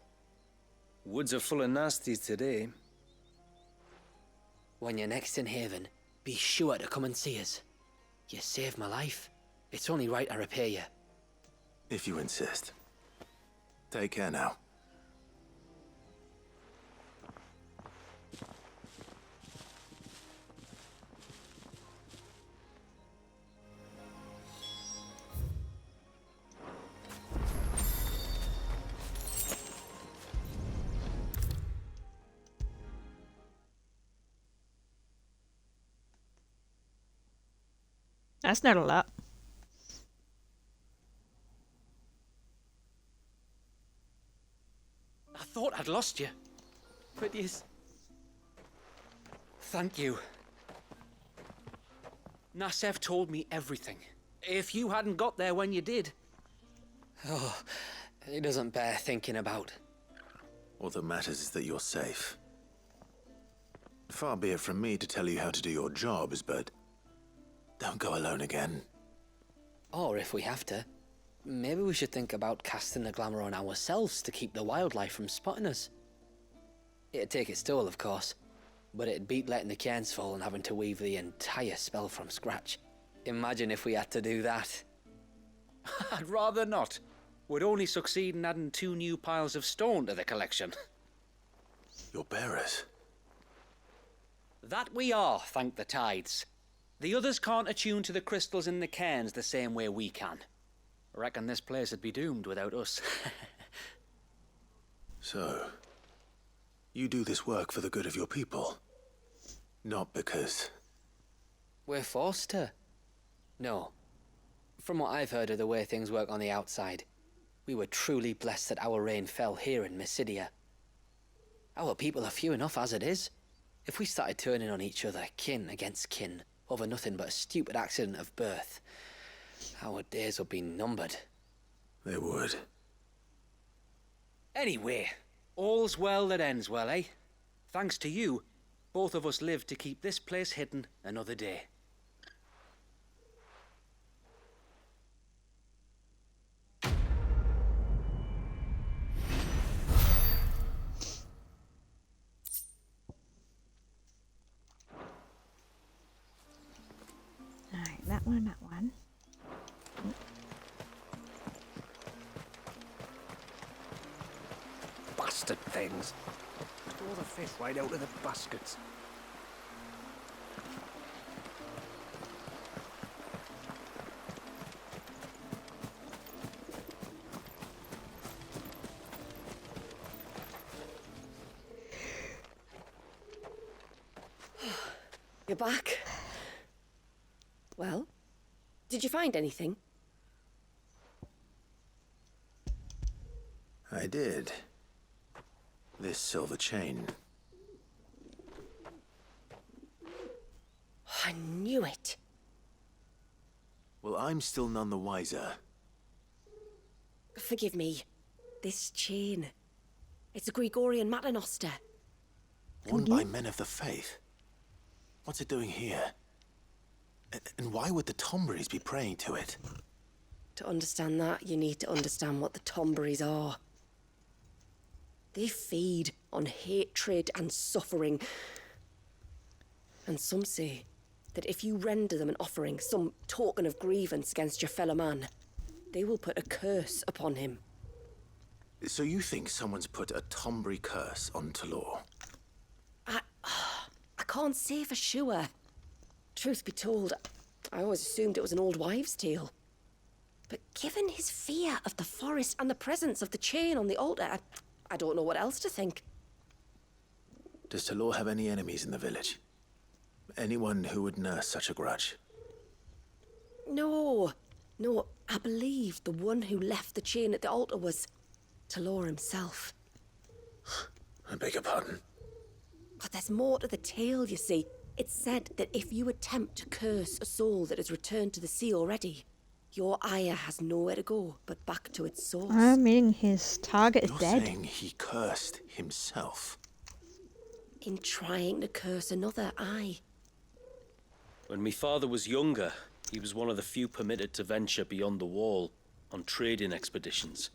Woods are full of nasties today. When you're next in Haven, be sure to come and see us. You saved my life. It's only right I repay you. If you insist. Take care now. That's not a lot. I thought I'd lost you. But yes. Thank you. Nassef told me everything. If you hadn't got there when you did. Oh, it doesn't bear thinking about. All that matters is that you're safe. Far be it from me to tell you how to do your jobs, but don't go alone again. Or if we have to, maybe we should think about casting the glamour on ourselves to keep the wildlife from spotting us. It'd take its toll, of course, but it'd beat letting the cairns fall and having to weave the entire spell from scratch. Imagine if we had to do that. I'd rather not. Would only succeed in adding 2 new piles of stone to the collection. Your bearers? That we are, thank the tides. The others can't attune to the crystals in the cairns the same way we can. I reckon this place would be doomed without us. So, you do this work for the good of your people? Not because... We're forced to. No. From what I've heard of the way things work on the outside, we were truly blessed that our rain fell here in Mysidia. Our people are few enough as it is. If we started turning on each other, kin against kin, over nothing but a stupid accident of birth, our days would be numbered. They would. Anyway, all's well that ends well, eh? Thanks to you, both of us lived to keep this place hidden another day. Alright, that one, that one. Bastard things. Throw the fish right out of the baskets. You're back. Well, did you find anything? I did. This silver chain. I knew it. Well, I'm still none the wiser. Forgive me. This chain. It's a Gregorian Maternoster. Worn by men of the faith. What's it doing here? And why would the Tomberries be praying to it? To understand that, you need to understand what the Tomberries are. They feed on hatred and suffering. And some say that if you render them an offering, some token of grievance against your fellow man, they will put a curse upon him. So you think someone's put a Tomberry curse on Talor? I can't say for sure. Truth be told, I always assumed it was an old wives' tale. But given his fear of the forest and the presence of the chain on the altar, I don't know what else to think. Does Talor have any enemies in the village? Anyone who would nurse such a grudge? No, I believe the one who left the chain at the altar was Talor himself. I beg your pardon? But there's more to the tale, you see. It's said that if you attempt to curse a soul that has returned to the sea already, your ire has nowhere to go but back to its source. I mean, his target is You're dead. saying he cursed himself? In trying to curse another, aye. When my father was younger, he was one of the few permitted to venture beyond the wall on trading expeditions.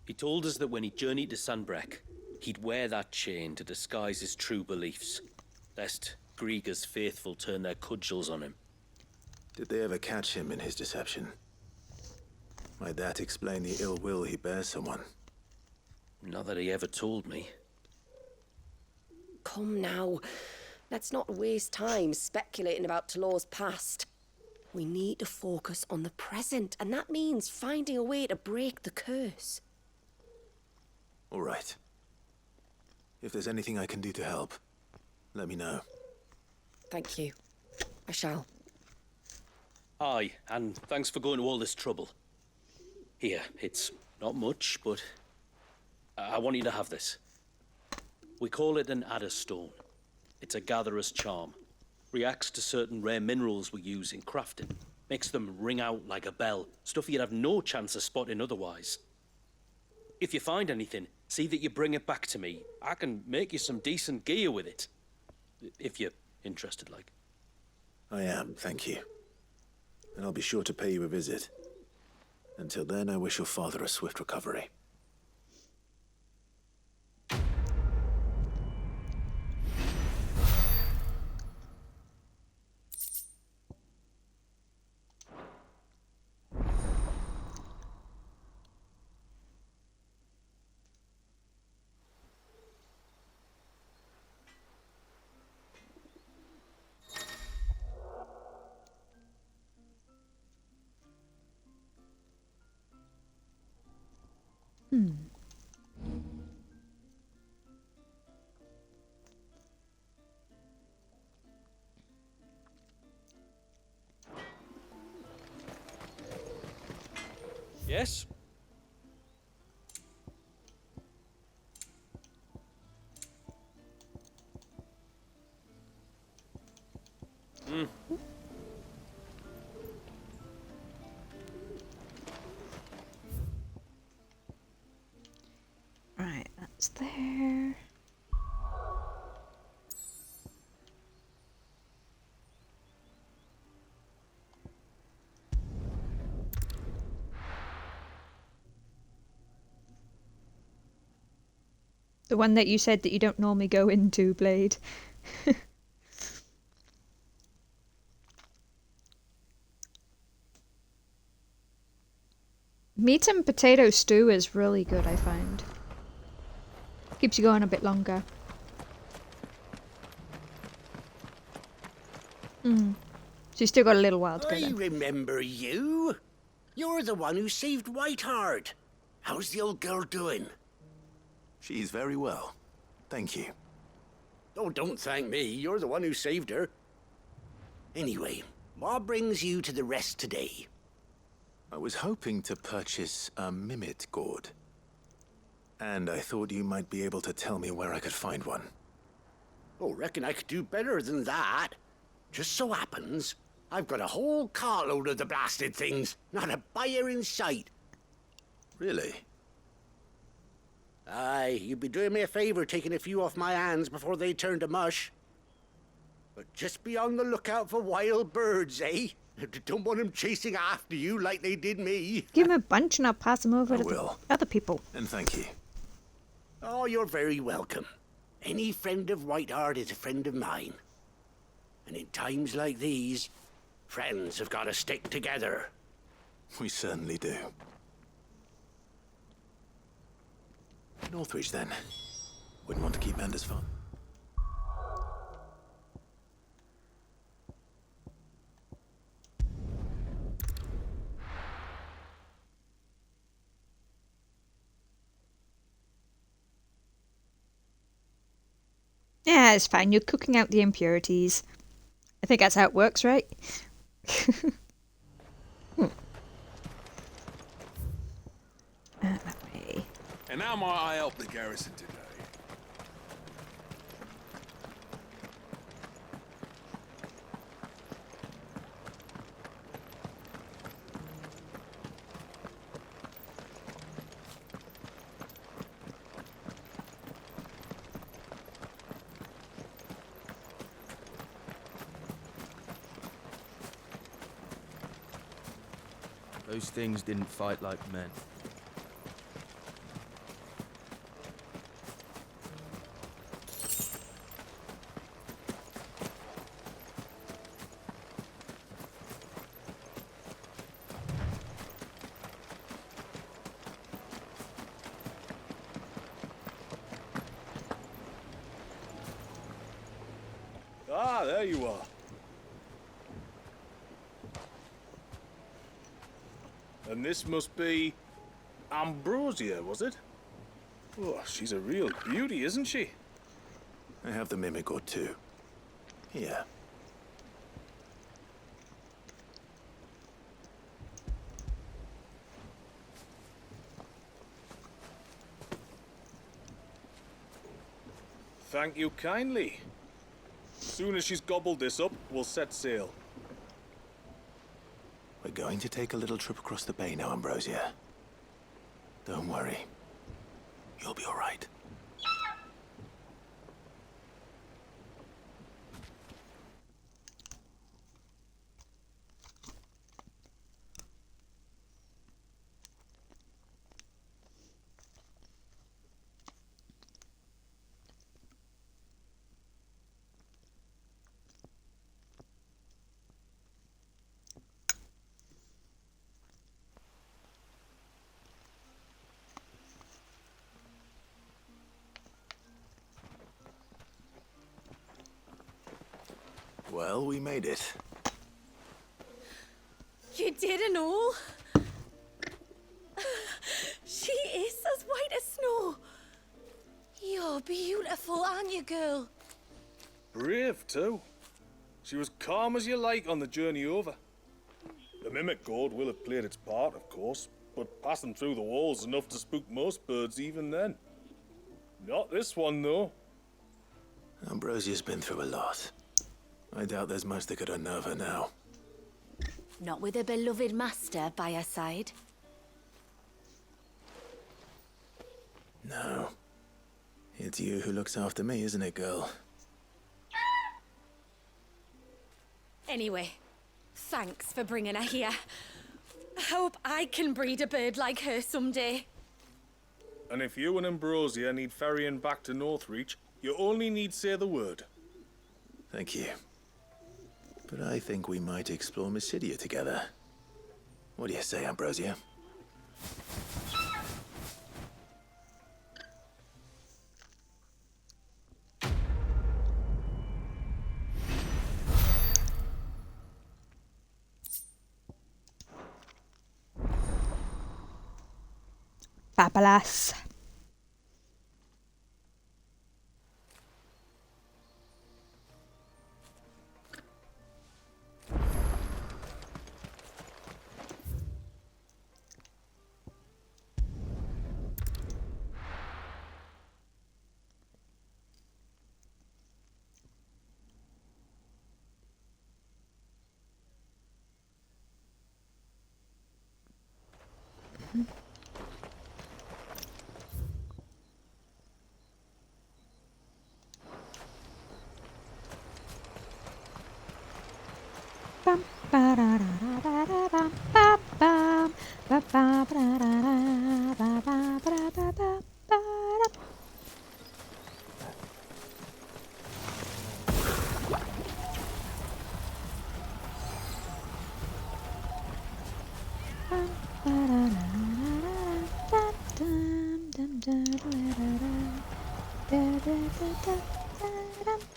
He told us that when he journeyed to Sanbreque, he'd wear that chain to disguise his true beliefs, lest Griega's faithful turn their cudgels on him. Did they ever catch him in his deception? Might that explain the ill will he bears someone? Not that he ever told me. Come now. Let's not waste time speculating about Talor's past. We need to focus on the present, and that means finding a way to break the curse. All right. If there's anything I can do to help, let me know. Thank you. I shall. Aye, and thanks for going to all this trouble. Here, it's not much, but I want you to have this. We call it an adder stone. It's a gatherer's charm. Reacts to certain rare minerals we use in crafting. Makes them ring out like a bell. Stuff you'd have no chance of spotting otherwise. If you find anything, see that you bring it back to me. I can make you some decent gear with it. If you're interested, like. I am, thank you. And I'll be sure to pay you a visit. Until then, I wish your father a swift recovery. Yes? Right, that's there. The one that you said that you don't normally go into, Blade. Meat and potato stew is really good, I find. Keeps you going a bit longer. So you still got a little while to go I then. remember you. You're the one who saved Whiteheart. How's the old girl doing? She's very well. Thank you. Oh, don't thank me. You're the one who saved her. Anyway, what brings you to the rest today? I was hoping to purchase a Mimit gourd. And I thought you might be able to tell me where I could find one. Oh, reckon I could do better than that. Just so happens, I've got a whole carload of the blasted things. Not a buyer in sight. Really? Aye, you'd be doing me a favor taking a few off my hands before they turn to mush. But just be on the lookout for wild birds, eh? Don't want them chasing after you like they did me. Give him a bunch and I'll pass them over I to will. the other people. And thank you. Oh, you're very welcome. Any friend of Whiteheart is a friend of mine. And in times like these, friends have got to stick together. We certainly do. Northreach, then. Wouldn't want to keep Anders far. Yeah, it's fine. You're cooking out the impurities. I think that's how it works, right? That way. And how might I help the garrison today? Those things didn't fight like men. Ah, there you are. And this must be Ambrosia, was it? Oh, she's a real beauty, isn't she? I have the mimic or two. Here. Thank you kindly. Soon as she's gobbled this up, we'll set sail. We're going to take a little trip across the bay now, Ambrosia. Don't worry. You'll be all right. Well, we made it. You did and all? She is as white as snow. You're beautiful, aren't you, girl? Brave, too. She was calm as you like on the journey over. The mimic gourd will have played its part, of course, but passing through the walls enough to spook most birds even then. Not this one, though. Ambrosia's been through a lot. I doubt there's much that could unnerve her now. Not with a beloved master by her side. No. It's you who looks after me, isn't it, girl? Anyway, thanks for bringing her here. Hope I can breed a bird like her someday. And if you and Ambrosia need ferrying back to Northreach, you only need say the word. Thank you. But I think we might explore Mysidia together. What do you say, Ambrosia? Fabulous.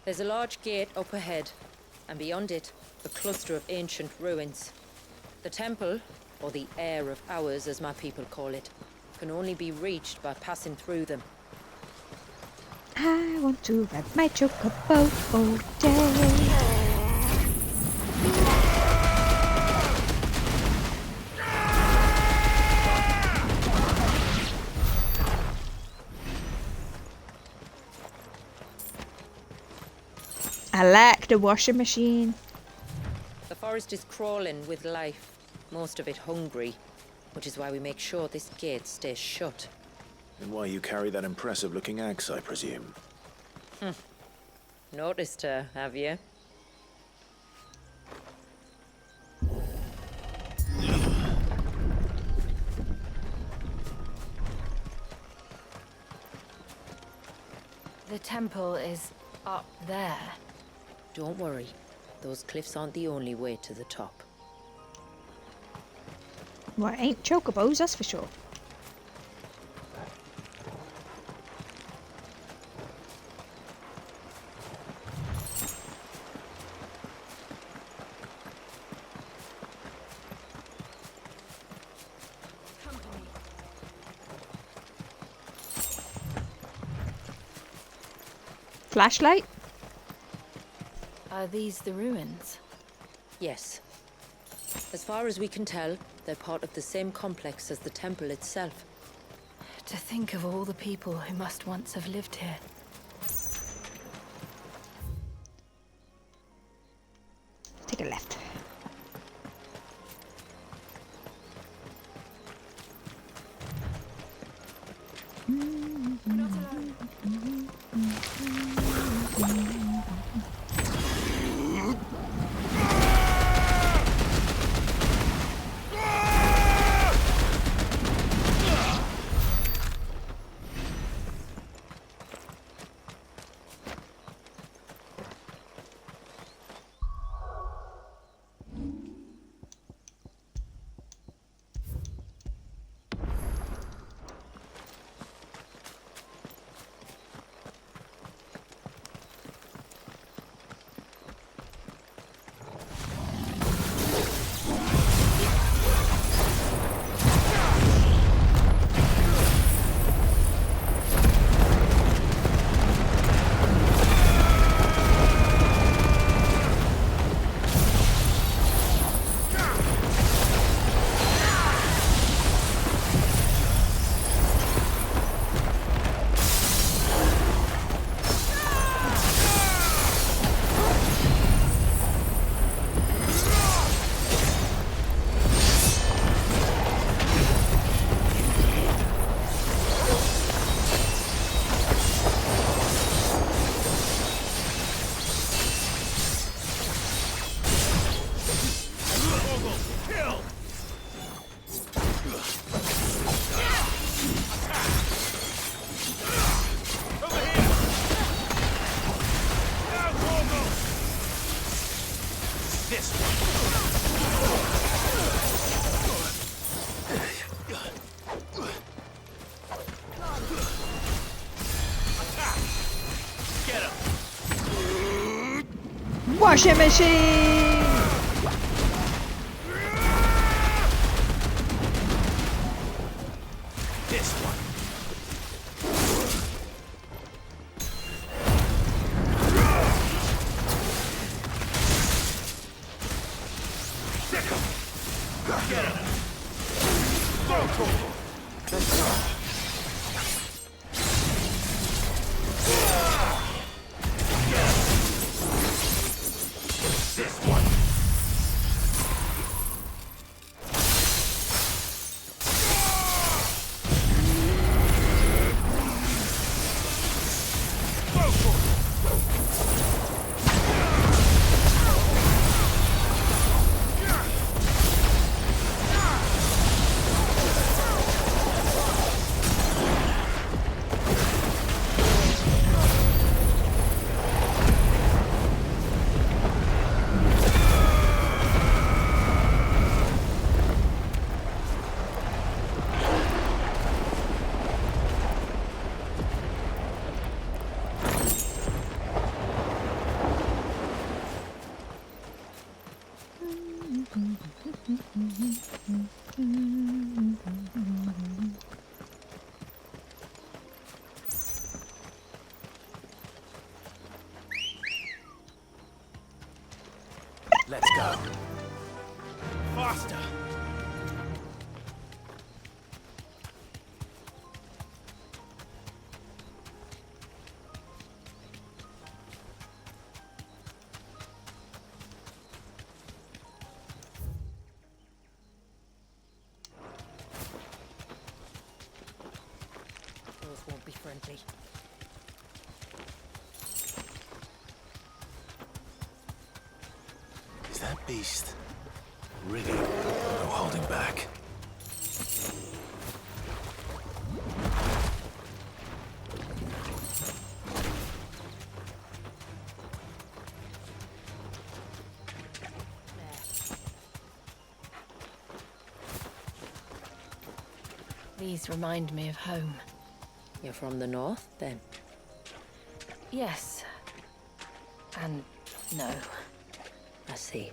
There's a large gate up ahead, and beyond it, a cluster of ancient ruins. The temple, or the Heir of Hours as my people call it, can only be reached by passing through them. I want to ride my chocobo all day. I like the washing machine. The forest is crawling with life, most of it hungry, which is why we make sure this gate stays shut. And why you carry that impressive-looking axe, I presume. Noticed her, have you? The temple is up there. Don't worry. Those cliffs aren't the only way to the top. Well, it ain't chocobos, that's for sure. Flashlight? Are these the ruins? Yes. As far as we can tell, they're part of the same complex as the temple itself. To think of all the people who must once have lived here. Take a left. Washing machine! This one. Get him. This one. Let's go. Faster! Those won't be friendly. Is that beast rigging? No holding back. These remind me of home. You're from the north, then? Yes. And no. I see.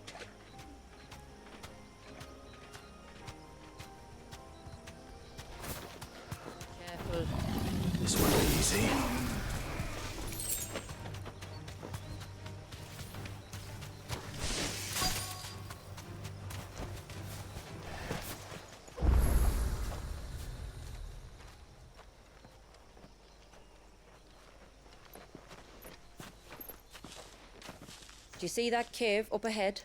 Careful. This one easy. Do you see that cave up ahead?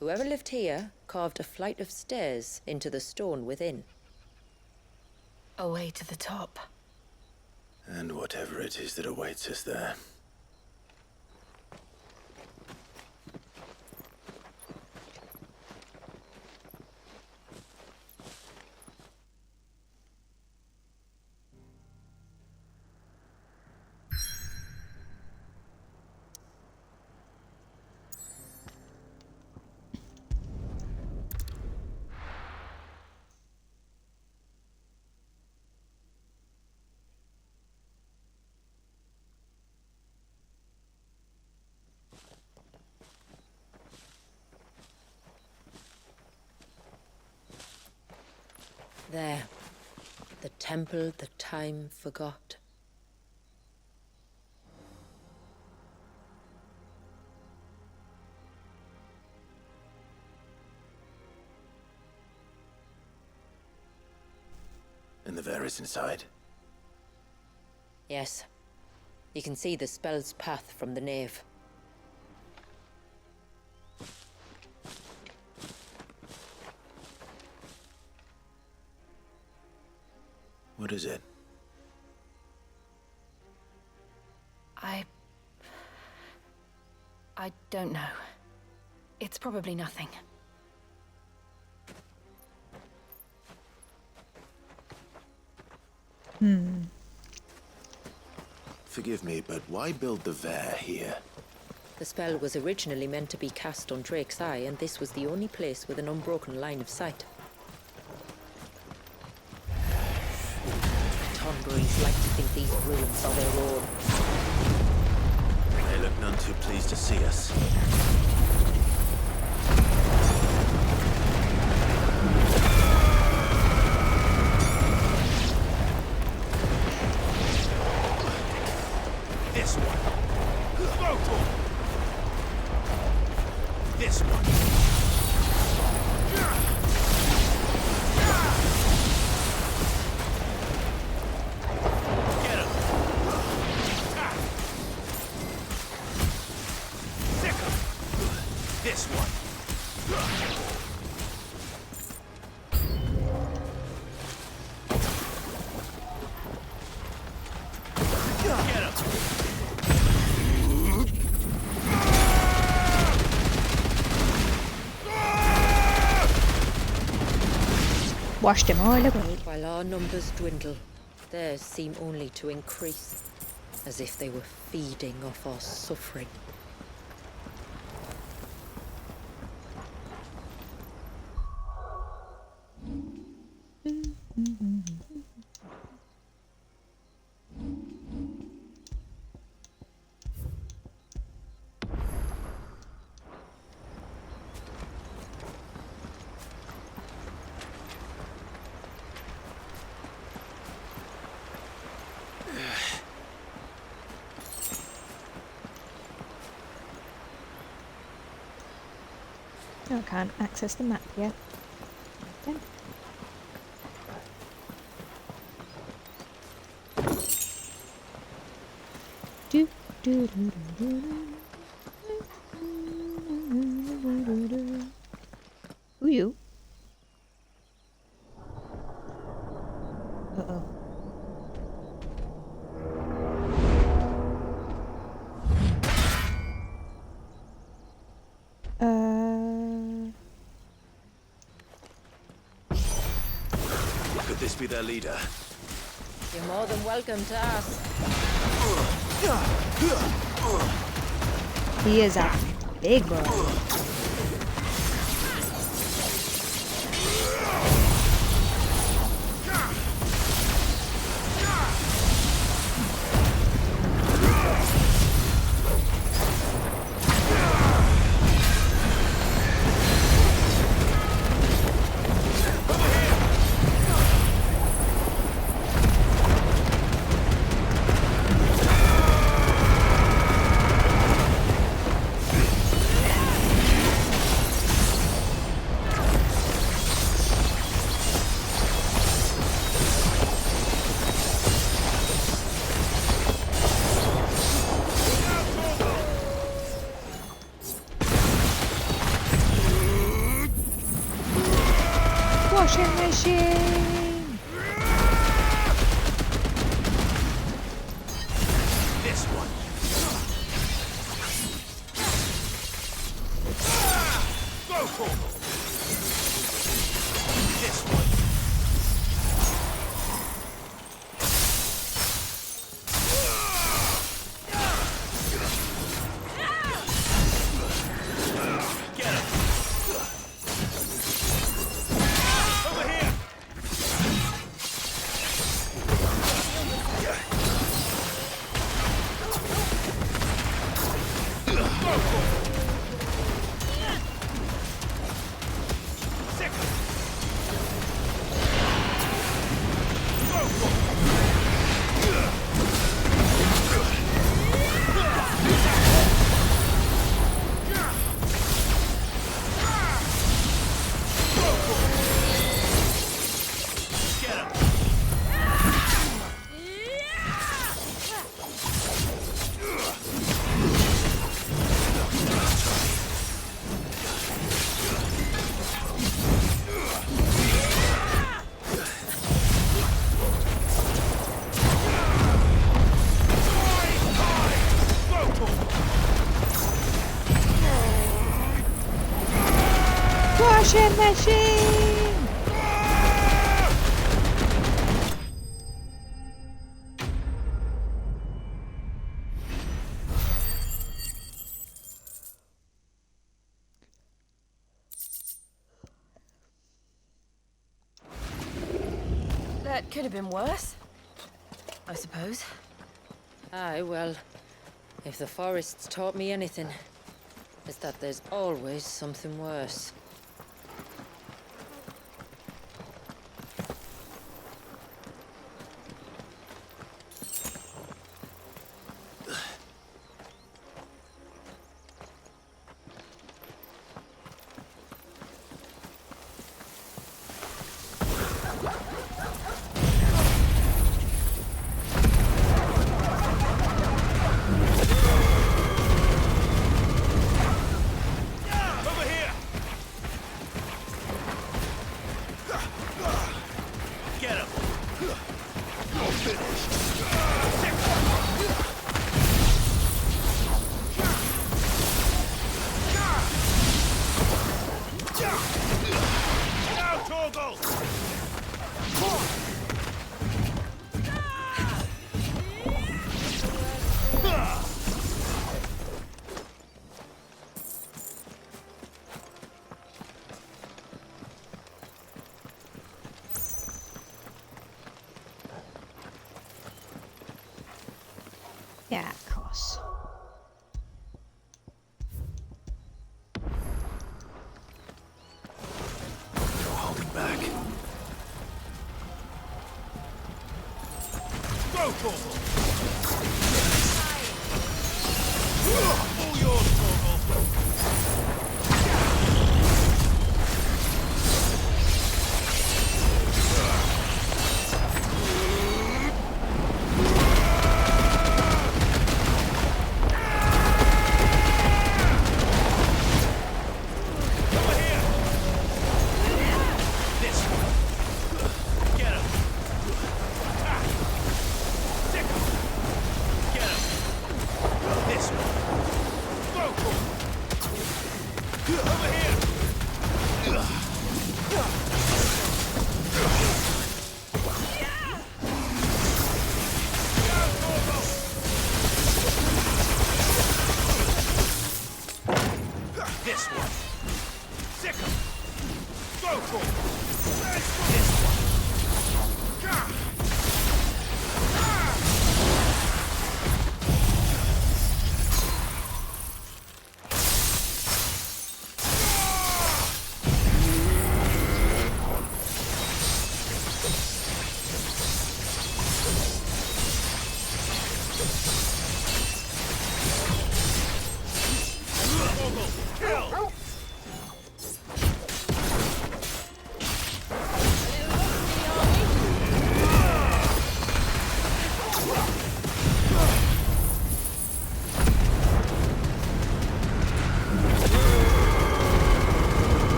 Whoever lived here carved a flight of stairs into the stone within. A way to the top. And whatever it is that awaits us there. There. The temple that time forgot. And the Varys inside? Yes. You can see the spell's path from the nave. What is it? I don't know. It's probably nothing. Forgive me, but why build the Vare here? The spell was originally meant to be cast on Drake's Eye, and this was the only place with an unbroken line of sight. Tonberries like to think these ruins are their own. They look none too pleased to see us. This one. Go for it. This one. Get him. Sick him. This one. Get him. Washed him all away. While our numbers dwindle, theirs seem only to increase, as if they were feeding off our suffering. No, I can't access the map yet. Then. Do, do, do, do, do. Who you? Uh-oh. Could this be their leader? You're more than welcome to ask. He is a big boy. Washing machine! This one. Go, Corporal. This one. Get him. Over here. Washing machine! That could have been worse, I suppose. Aye, well, if the forest's taught me anything, it's that there's always something worse. Yeah, of course. No holding back. Go, Corporal! All yours, Corporal!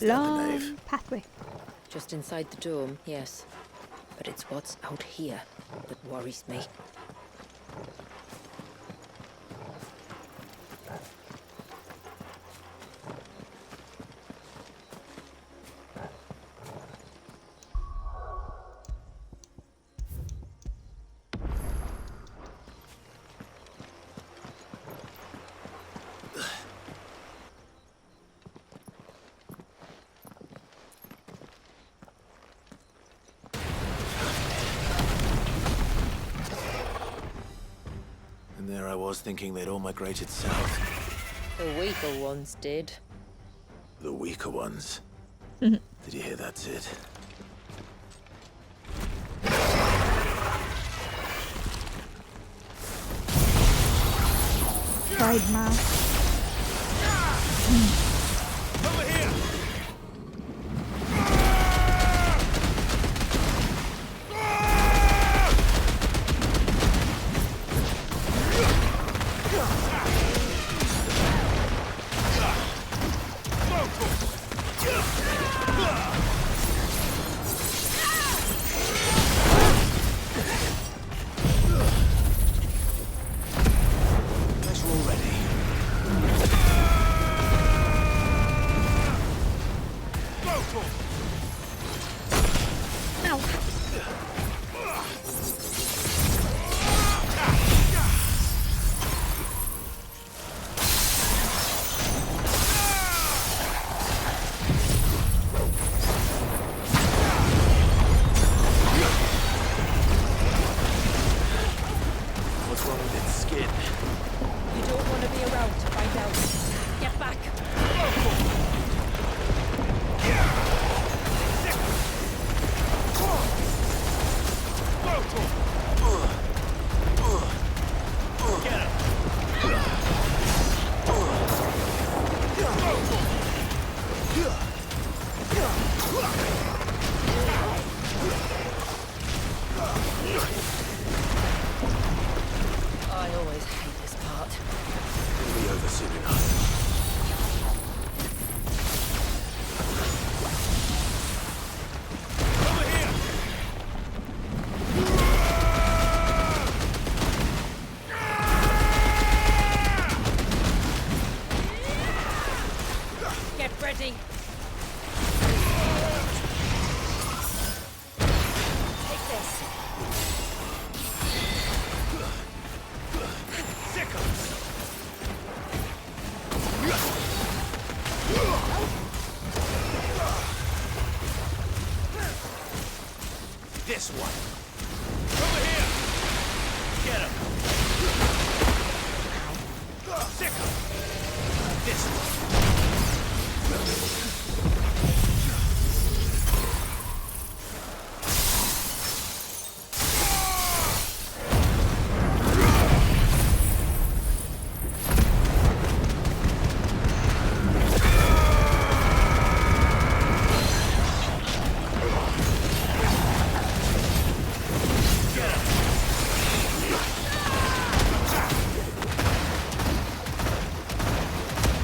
Long pathway. Just inside the dome, yes. But it's what's out here that worries me. And there I was thinking they'd all migrated south. The weaker ones did. The weaker ones. Did you hear that, Sid? Pride mask. Over here! Guess we're all ready. What's wrong with its skin? You don't want to be around to find out. Get back! I always hate this part. It'll be over soon enough. Get ready! Take this! This one. Over here! Get him! Sick him! This one.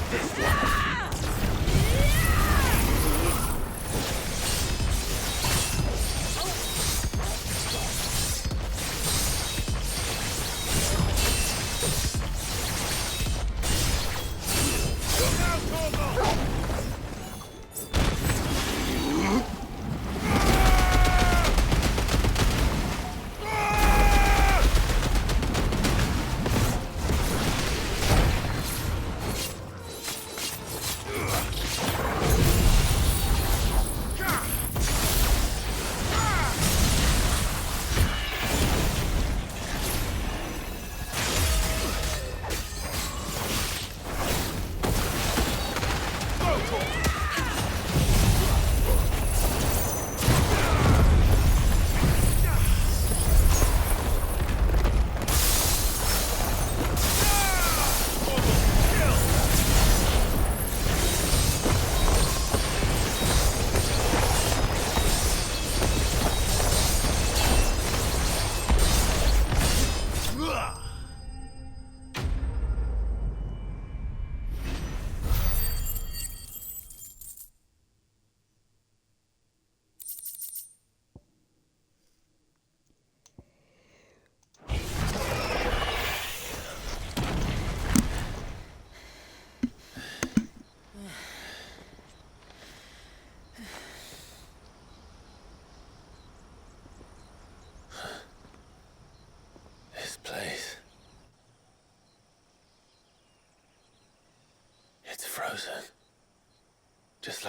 This one.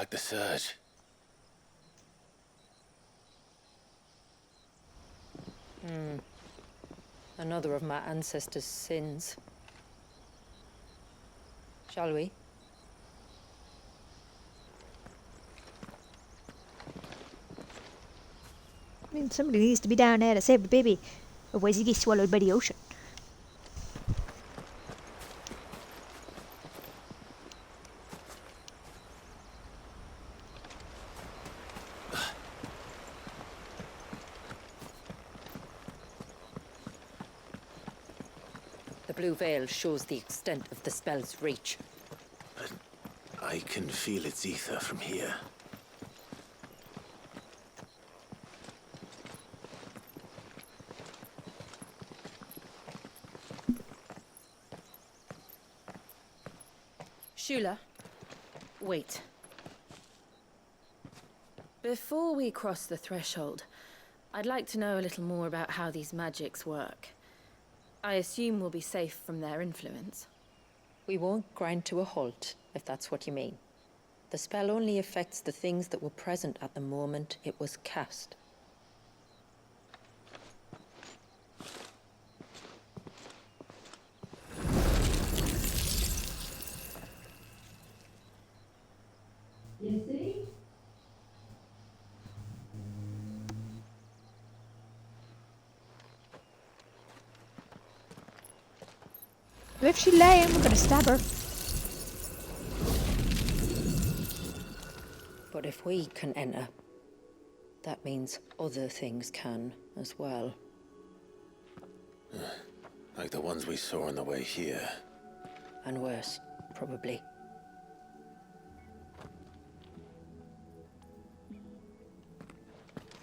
like the surge. Another of my ancestors' sins. Shall we? I mean, somebody needs to be down there to save the baby. Otherwise he gets swallowed by the ocean. The blue veil shows the extent of the spell's reach. But I can feel its ether from here. Shula, wait. Before we cross the threshold, I'd like to know a little more about how these magics work. I assume we'll be safe from their influence. We won't grind to a halt, if that's what you mean. The spell only affects the things that were present at the moment it was cast. You see? If she lay him, we're gonna stab her. But if we can enter, that means other things can as well. Like the ones we saw on the way here. And worse, probably.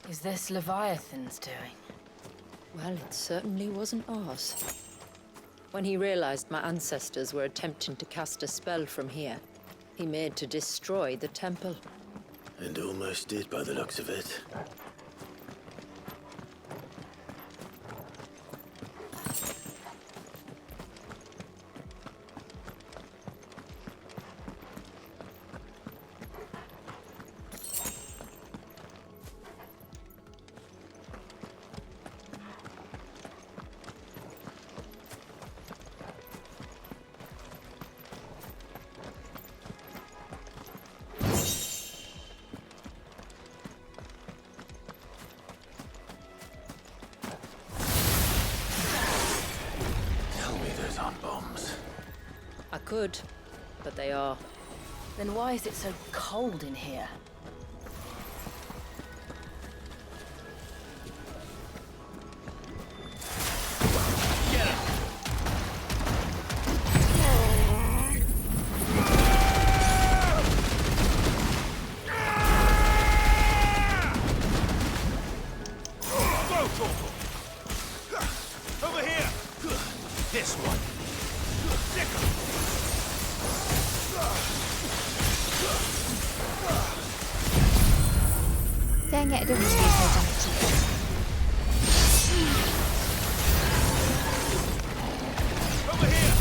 Is this Leviathan's doing? Well, it certainly wasn't ours. When he realized my ancestors were attempting to cast a spell from here, he made to destroy the temple. And almost did by the looks of it. I could, but they are. Then why is it so cold in here? Over here! This one. Dang it, it doesn't do no damage. Over here!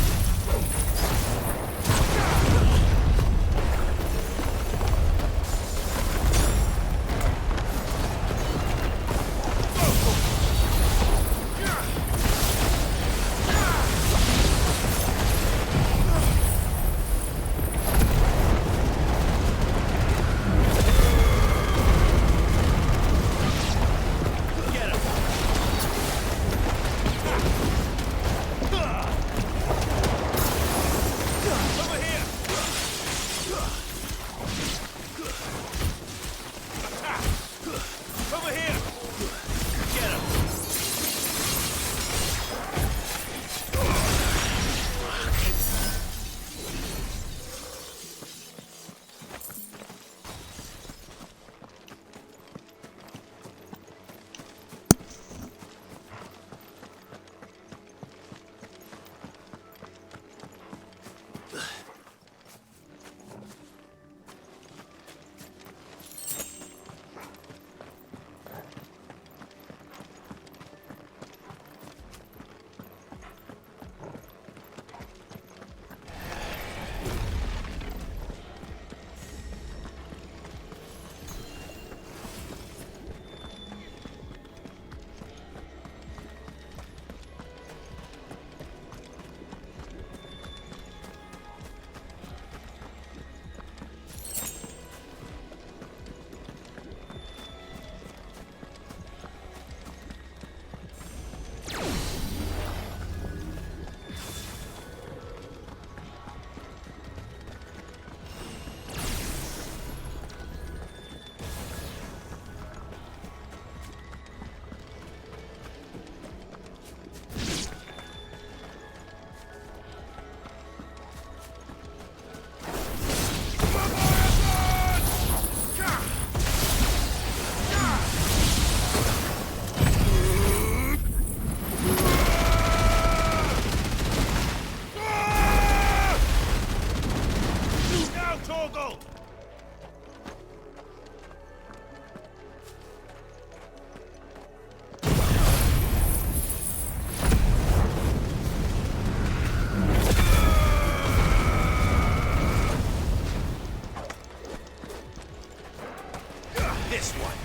this one.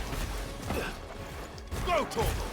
Go, Torgal.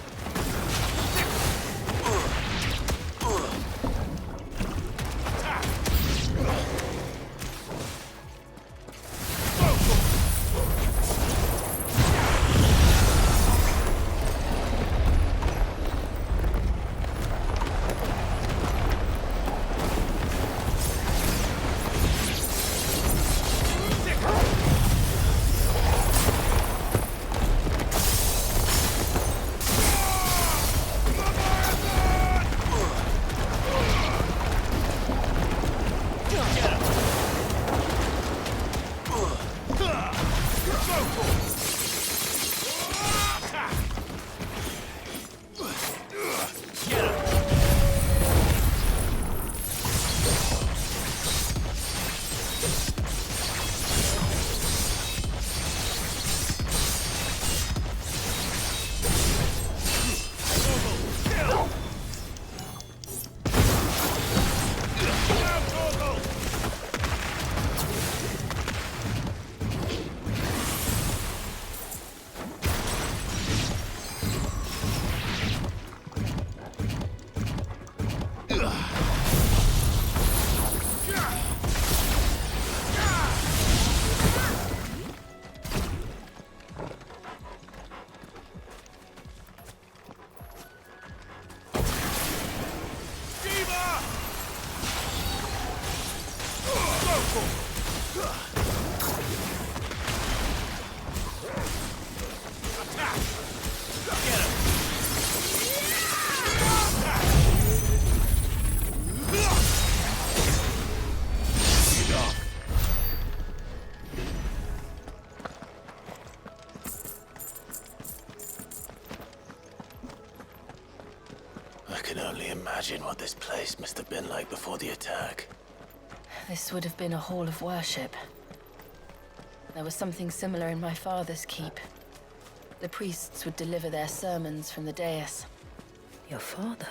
I can only imagine what this place must have been like before the attack. This would have been a hall of worship. There was something similar in my father's keep. The priests would deliver their sermons from the dais. Your father?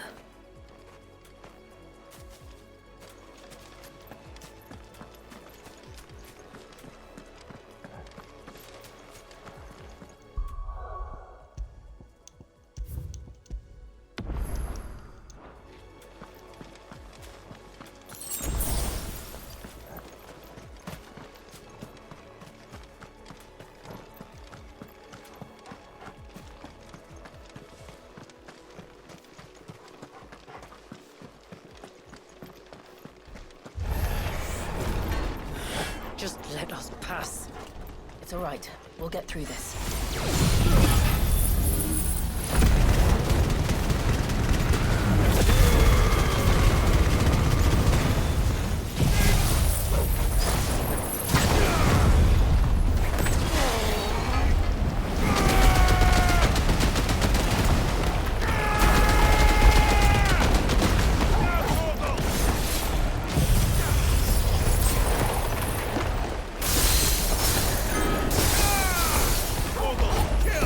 Just let us pass. It's all right. We'll get through this. Kill!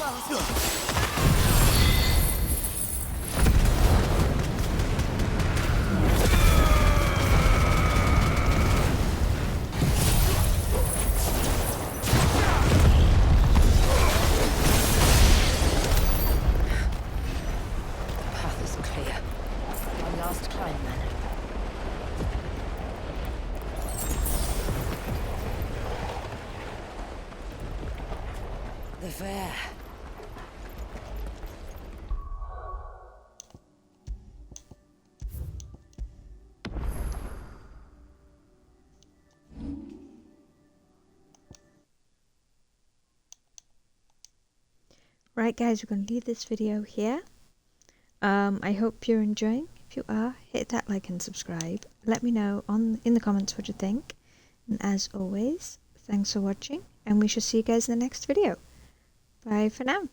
Path is clear. One last climb, then. The fair. Right guys, we're going to leave this video here. I hope you're enjoying. If you are, hit that like and subscribe. Let me know in the comments what you think. And as always, thanks for watching, and we shall see you guys in the next video. Bye for now.